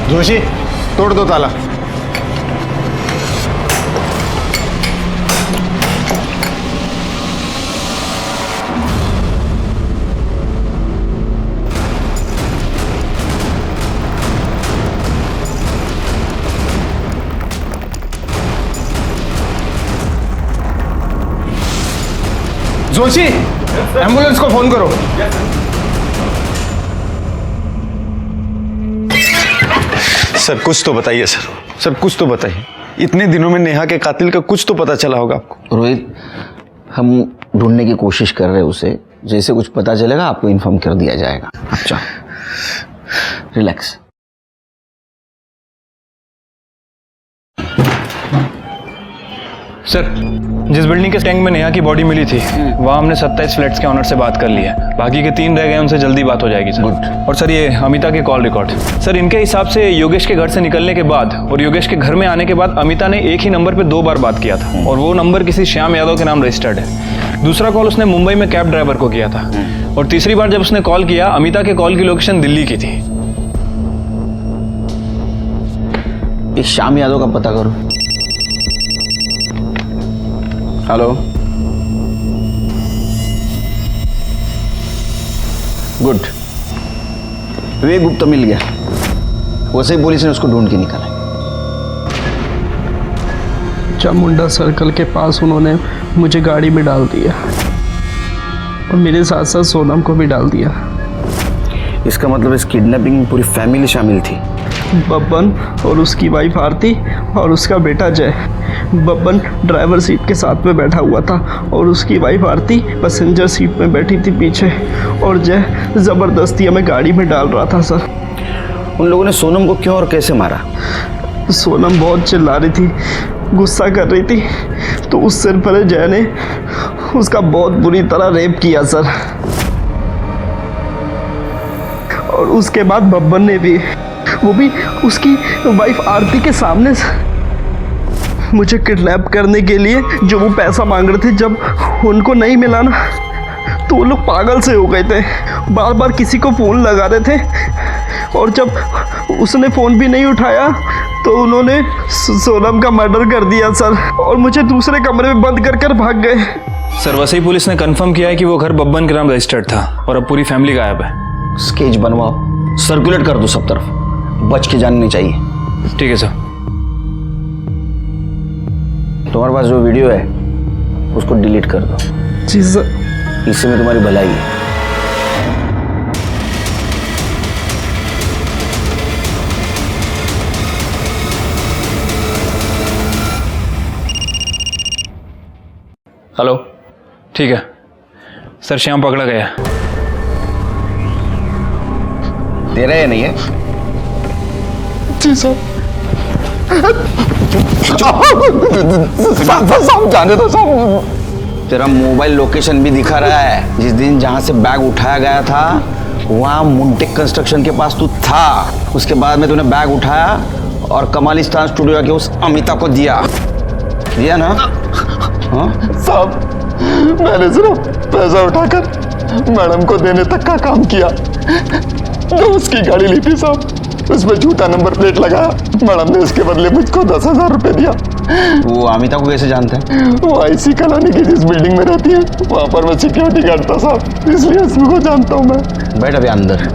जोशी, तोड़ दो ताला। जोशी, एम्बुलेंस को फोन करो। सर कुछ तो बताइए सर कुछ तो बताइए। इतने दिनों में नेहा के कातिल का कुछ तो पता चला होगा आपको। रोहित, हम ढूंढने की कोशिश कर रहे हैं उसे। जैसे कुछ पता चलेगा आपको इन्फॉर्म कर दिया जाएगा। अच्छा, रिलैक्स। सर जिस बिल्डिंग के टैंक में नेहा की बॉडी मिली थी वहाँ हमने 27 फ्लैट्स के ऑनर से बात कर ली है। बाकी के 3 रह गए, उनसे जल्दी बात हो जाएगी सर। और सर ये अमिता के कॉल रिकॉर्ड। सर इनके हिसाब से योगेश के घर से निकलने के बाद और योगेश के घर में आने के बाद अमिता ने एक ही नंबर पर 2 बार बात किया था और वो नंबर किसी श्याम यादव के नाम रजिस्टर्ड है। दूसरा कॉल उसने मुंबई में कैब ड्राइवर को किया था और तीसरी बार जब उसने कॉल किया अमिता के कॉल की लोकेशन दिल्ली की थी। इस श्याम यादव का पता करो। Hello, good. विवेक गुप्ता मिल गया। वैसे ही पुलिस ने उसको ढूंढ के निकाला। चामुंडा सर्कल के पास उन्होंने मुझे गाड़ी में डाल दिया। और मेरे साथ साथ सोनम को भी डाल दिया। इसका मतलब इस किडनैपिंग में पूरी फैमिली शामिल थी। बब्बन और उसकी वाइफ आरती और उसका बेटा जय। बब्बन ड्राइवर सीट के साथ में बैठा हुआ था और उसकी वाइफ आरती पैसेंजर सीट में बैठी थी पीछे, और जय ज़बरदस्ती हमें गाड़ी में डाल रहा था सर। उन लोगों ने सोनम को क्यों और कैसे मारा? सोनम बहुत चिल्ला रही थी, गुस्सा कर रही थी, तो उस सिर पर जय ने उसका बहुत बुरी तरह रेप किया सर। और उसके बाद बब्बन ने भी, वो भी उसकी वाइफ आरती के सामने मुझे किडनैप करने के लिए जो वो पैसा मांग रहे थे, जब उनको नहीं मिला ना तो वो लोग पागल से हो गए थे, बार बार किसी को फ़ोन लगा रहे थे, और जब उसने फ़ोन भी नहीं उठाया तो उन्होंने सोनम का मर्डर कर दिया सर, और मुझे दूसरे कमरे में बंद कर कर भाग गए। सर वसई पुलिस ने कंफर्म किया है कि वो घर बब्बन के नाम रजिस्टर्ड था और अब पूरी फैमिली गायब है। स्केच बनवाओ, सर्कुलेट कर दो सब तरफ, बच के जाने नहीं चाहिए। ठीक है सर। तुम्हारे पास जो वीडियो है उसको डिलीट कर दो। जी सर। इससे में तुम्हारी भलाई है। हेलो, ठीक है सर, श्याम पकड़ा गया। तेरा या नहीं है? जी सर। जाने दो साहब। तेरा मोबाइल लोकेशन भी दिखा रहा है। जिस दिन जहां से बैग उठाया गया था वहां मुंटेक कंस्ट्रक्शन के पास तू था। उसके बाद में तूने बैग उठाया और कमालिस्तान स्टूडियो आके उस अमिता को दिया ना? हाँ साहब, मैंने सिर्फ पैसा उठाकर मैडम को देने तक का काम किया। जो उसकी गाड़ी ली थी साहब, उसमें झूठा नंबर प्लेट लगाया। मैडम ने उसके बदले मुझको 10,000 रुपए दिया। वो अमिता को कैसे जानते हैं? वो आईसी कॉलोनी की जिस बिल्डिंग में रहती है वहां पर मैं सिक्योरिटी गार्ड था साहब, इसलिए उसको जानता हूँ मैं। बैठ अभी अंदर।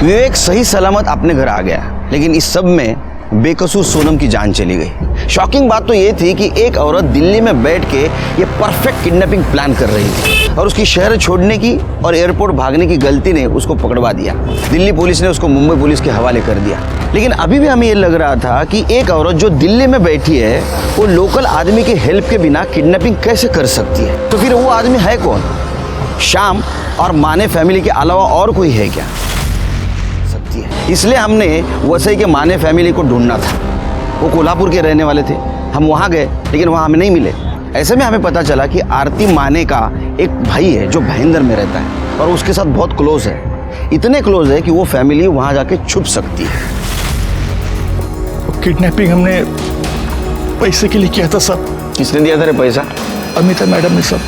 विवेक सही सलामत अपने घर आ गया, लेकिन इस सब में बेकसूर सोनम की जान चली गई। शॉकिंग बात तो ये थी कि एक औरत दिल्ली में बैठ के ये परफेक्ट किडनैपिंग प्लान कर रही थी, और उसकी शहर छोड़ने की और एयरपोर्ट भागने की गलती ने उसको पकड़वा दिया। दिल्ली पुलिस ने उसको मुंबई पुलिस के हवाले कर दिया। लेकिन अभी भी हमें ये लग रहा था कि एक औरत जो दिल्ली में बैठी है वो लोकल आदमी के हेल्प के बिना किडनैपिंग कैसे कर सकती है? तो फिर वो आदमी है कौन? श्याम और माने फैमिली के अलावा और कोई है क्या? इसलिए हमने वसई के माने फैमिली को ढूंढना था। वो कोल्हापुर के रहने वाले थे। हम वहाँ गए लेकिन वहाँ हमें नहीं मिले। ऐसे में हमें पता चला कि आरती माने का एक भाई है जो भाईंदर में रहता है और उसके साथ बहुत क्लोज है। इतने क्लोज है कि वो फैमिली वहाँ जाके छुप सकती है। किडनैपिंग हमने पैसे के लिए किया था सब। किसने दिया था रे पैसा? अमिता मैडम ने सब।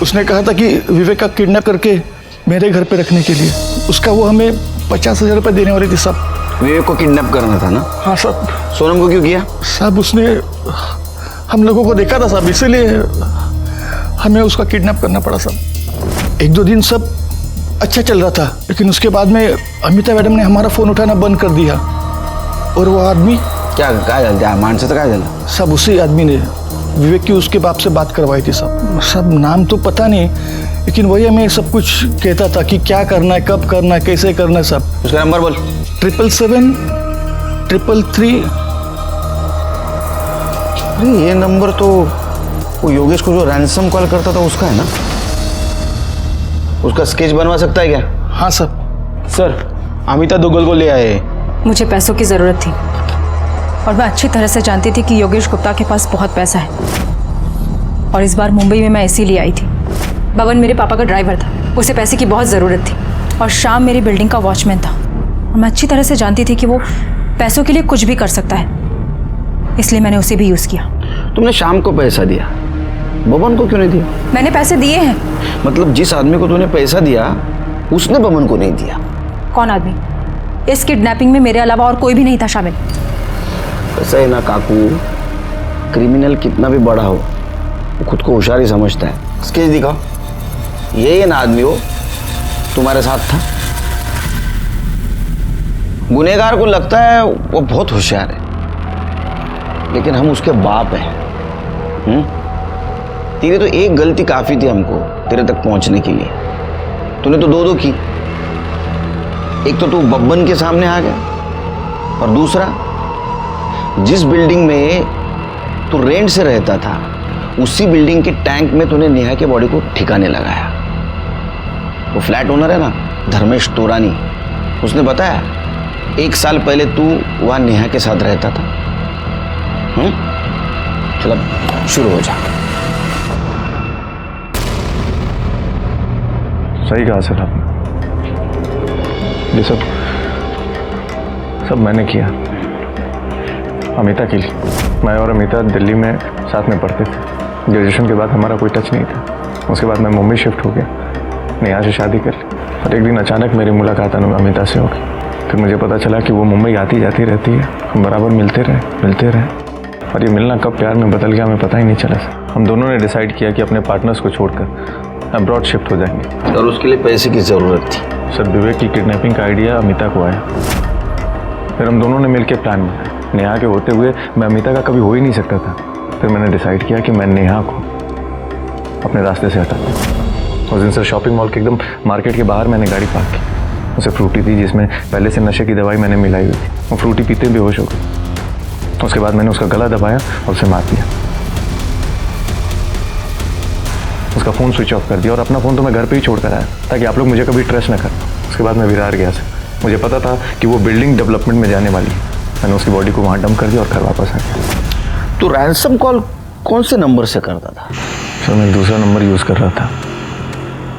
उसने कहा था कि विवेक का किडनैप करके मेरे घर पे रखने के लिए उसका वो हमें 50,000 रुपये देने वाली थी सब। विवेक को किडनैप करना था ना? हाँ सब। सोनम को क्यों किया? सब उसने हम लोगों को देखा था सब, इसीलिए हमें उसका किडनैप करना पड़ा सब। 1-2 दिन सब अच्छा चल रहा था, लेकिन उसके बाद में अमिता मैडम ने हमारा फ़ोन उठाना बंद कर दिया। और वो आदमी क्या मानसिक क्या झाला? सब उसी आदमी ने विवेक की उसके बाप से बात करवाई थी सब नाम तो पता नहीं, लेकिन वही हमें सब कुछ कहता था कि क्या करना है, कब करना है, कैसे करना है सब। उसका नंबर बोल। 777 333। अरे ये नंबर तो वो योगेश को जो रैंसम कॉल करता था उसका है ना? उसका स्केच बनवा सकता है क्या? हाँ सर अमिता दुग्गल को ले आए। मुझे पैसों की ज़रूरत थी और मैं अच्छी तरह से जानती थी कि योगेश गुप्ता के पास बहुत पैसा है, और इस बार मुंबई में मैं इसीलिए आई थी। बबन मेरे पापा का ड्राइवर था, उसे पैसे की बहुत ज़रूरत थी, और शाम मेरी बिल्डिंग का वॉचमैन था, और मैं अच्छी तरह से जानती थी कि वो पैसों के लिए कुछ भी कर सकता है, इसलिए मैंने उसे भी यूज़ किया। तुमने शाम को पैसा दिया, बबन को क्यों नहीं दिया? मैंने पैसे दिए हैं। मतलब जिस आदमी को तूने पैसा दिया उसने बबन को नहीं दिया? कौन आदमी? इस किडनैपिंग में मेरे अलावा और कोई भी नहीं था शामिल। ऐसा है ना काकू, क्रिमिनल कितना भी बड़ा हो वो खुद को होशियारी समझता है। स्केच दिखाओ। ये ना आदमी हो तुम्हारे साथ था। गुनहगार को लगता है वो बहुत होशियार है, लेकिन हम उसके बाप हैं। तेरी तो एक गलती काफी थी हमको तेरे तक पहुंचने के लिए, तूने तो दो की। एक तो तू बब्बन के सामने आ गया, और दूसरा जिस बिल्डिंग में तू रेंट से रहता था उसी बिल्डिंग के टैंक में तूने नेहा के बॉडी को ठिकाने लगाया। वो फ्लैट ओनर है ना धर्मेश तोरानी, उसने बताया 1 साल पहले तू वहां नेहा के साथ रहता था। चलो शुरू हो जा। सही कहा सर आपने, ये सब मैंने किया अमिता के लिए। मैं और अमिता दिल्ली में साथ में पढ़ते थे। ग्रेजुएशन के बाद हमारा कोई टच नहीं था। उसके बाद मैं मुंबई शिफ्ट हो गया, नेहा से शादी कर ली। और एक दिन अचानक मेरी मुलाकात अमिता से हो गई। फिर मुझे पता चला कि वो मुंबई आती जाती रहती है। हम बराबर मिलते रहे और ये मिलना कब प्यार में बदल गया हमें पता ही नहीं चला सर। हम दोनों ने डिसाइड किया कि अपने पार्टनर्स को छोड़कर अब्रॉड शिफ्ट हो जाएंगे। और उसके लिए पैसे की ज़रूरत थी। सर विवेक की किडनैपिंग का आइडिया अमिता को आया। फिर हम दोनों ने मिलकर प्लान बनाया। नेहा के होते हुए मैं अमिता का कभी हो ही नहीं सकता था। फिर मैंने डिसाइड किया कि मैं नेहा को अपने रास्ते से हटा दूँ। उस दिन सर शॉपिंग मॉल के एकदम मार्केट के बाहर मैंने गाड़ी पार्क की। उसे फ्रूटी थी जिसमें पहले से नशे की दवाई मैंने मिलाई हुई थी। वो फ्रूटी पीते बेहोश हो गई। उसके बाद मैंने उसका गला दबाया और उसे मार दिया। उसका फ़ोन स्विच ऑफ कर दिया और अपना फ़ोन तो मैं घर पे ही छोड़ कर आया ताकि आप लोग मुझे कभी ट्रेस न करें। उसके बाद मैं विरार गया सर। मुझे पता था कि वो बिल्डिंग डेवलपमेंट में जाने वाली है। मैंने उसकी बॉडी को वहाँ डंप कर दिया और घर वापस आ गया। तो रैंसम कॉल कौन से नंबर से करता था? सर मैं दूसरा नंबर यूज़ कर रहा था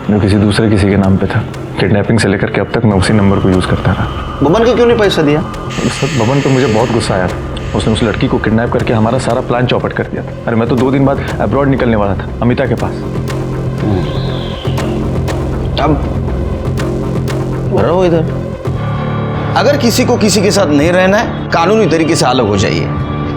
जो किसी के नाम पे था। किडनैपिंग से लेकर के अब तक मैं उसी नंबर को यूज़ करता रहा। बबन को क्यों नहीं पैसा दिया? सर बबन पे मुझे बहुत गुस्सा आया था। उसने उस लड़की को किडनैप करके हमारा सारा प्लान चौपट कर दिया था। अरे मैं तो 2 दिन बाद अब्रॉड निकलने वाला था अमिता के पास। अब रहो इधर। अगर किसी को किसी के साथ नहीं रहना है कानूनी तरीके से अलग हो जाइए।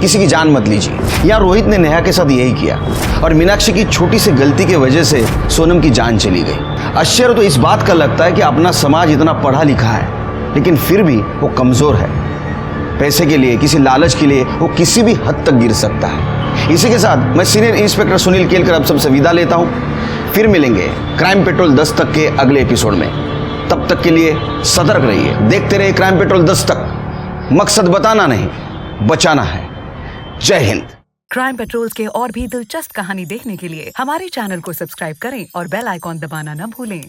किसी की जान मत लीजिए। यहाँ रोहित ने नेहा के साथ यही किया और मीनाक्षी की छोटी सी गलती की वजह से सोनम की जान चली गई। आश्चर्य तो इस बात का लगता है कि अपना समाज इतना पढ़ा लिखा है लेकिन फिर भी वो कमजोर है। पैसे के लिए, किसी लालच के लिए वो किसी भी हद तक गिर सकता है। इसी के साथ मैं सीनियर इंस्पेक्टर सुनील केलकर अब सबसे विदा लेता हूँ। फिर मिलेंगे क्राइम पेट्रोल दस्तक के अगले एपिसोड में। तब तक के लिए सतर्क रहिए, देखते रहिए क्राइम पेट्रोल दस्तक। मकसद बताना नहीं, बचाना है। जय हिंद। क्राइम पेट्रोल के और भी दिलचस्प कहानी देखने के लिए हमारे चैनल को सब्सक्राइब करें और बेल आइकॉन दबाना न भूलें।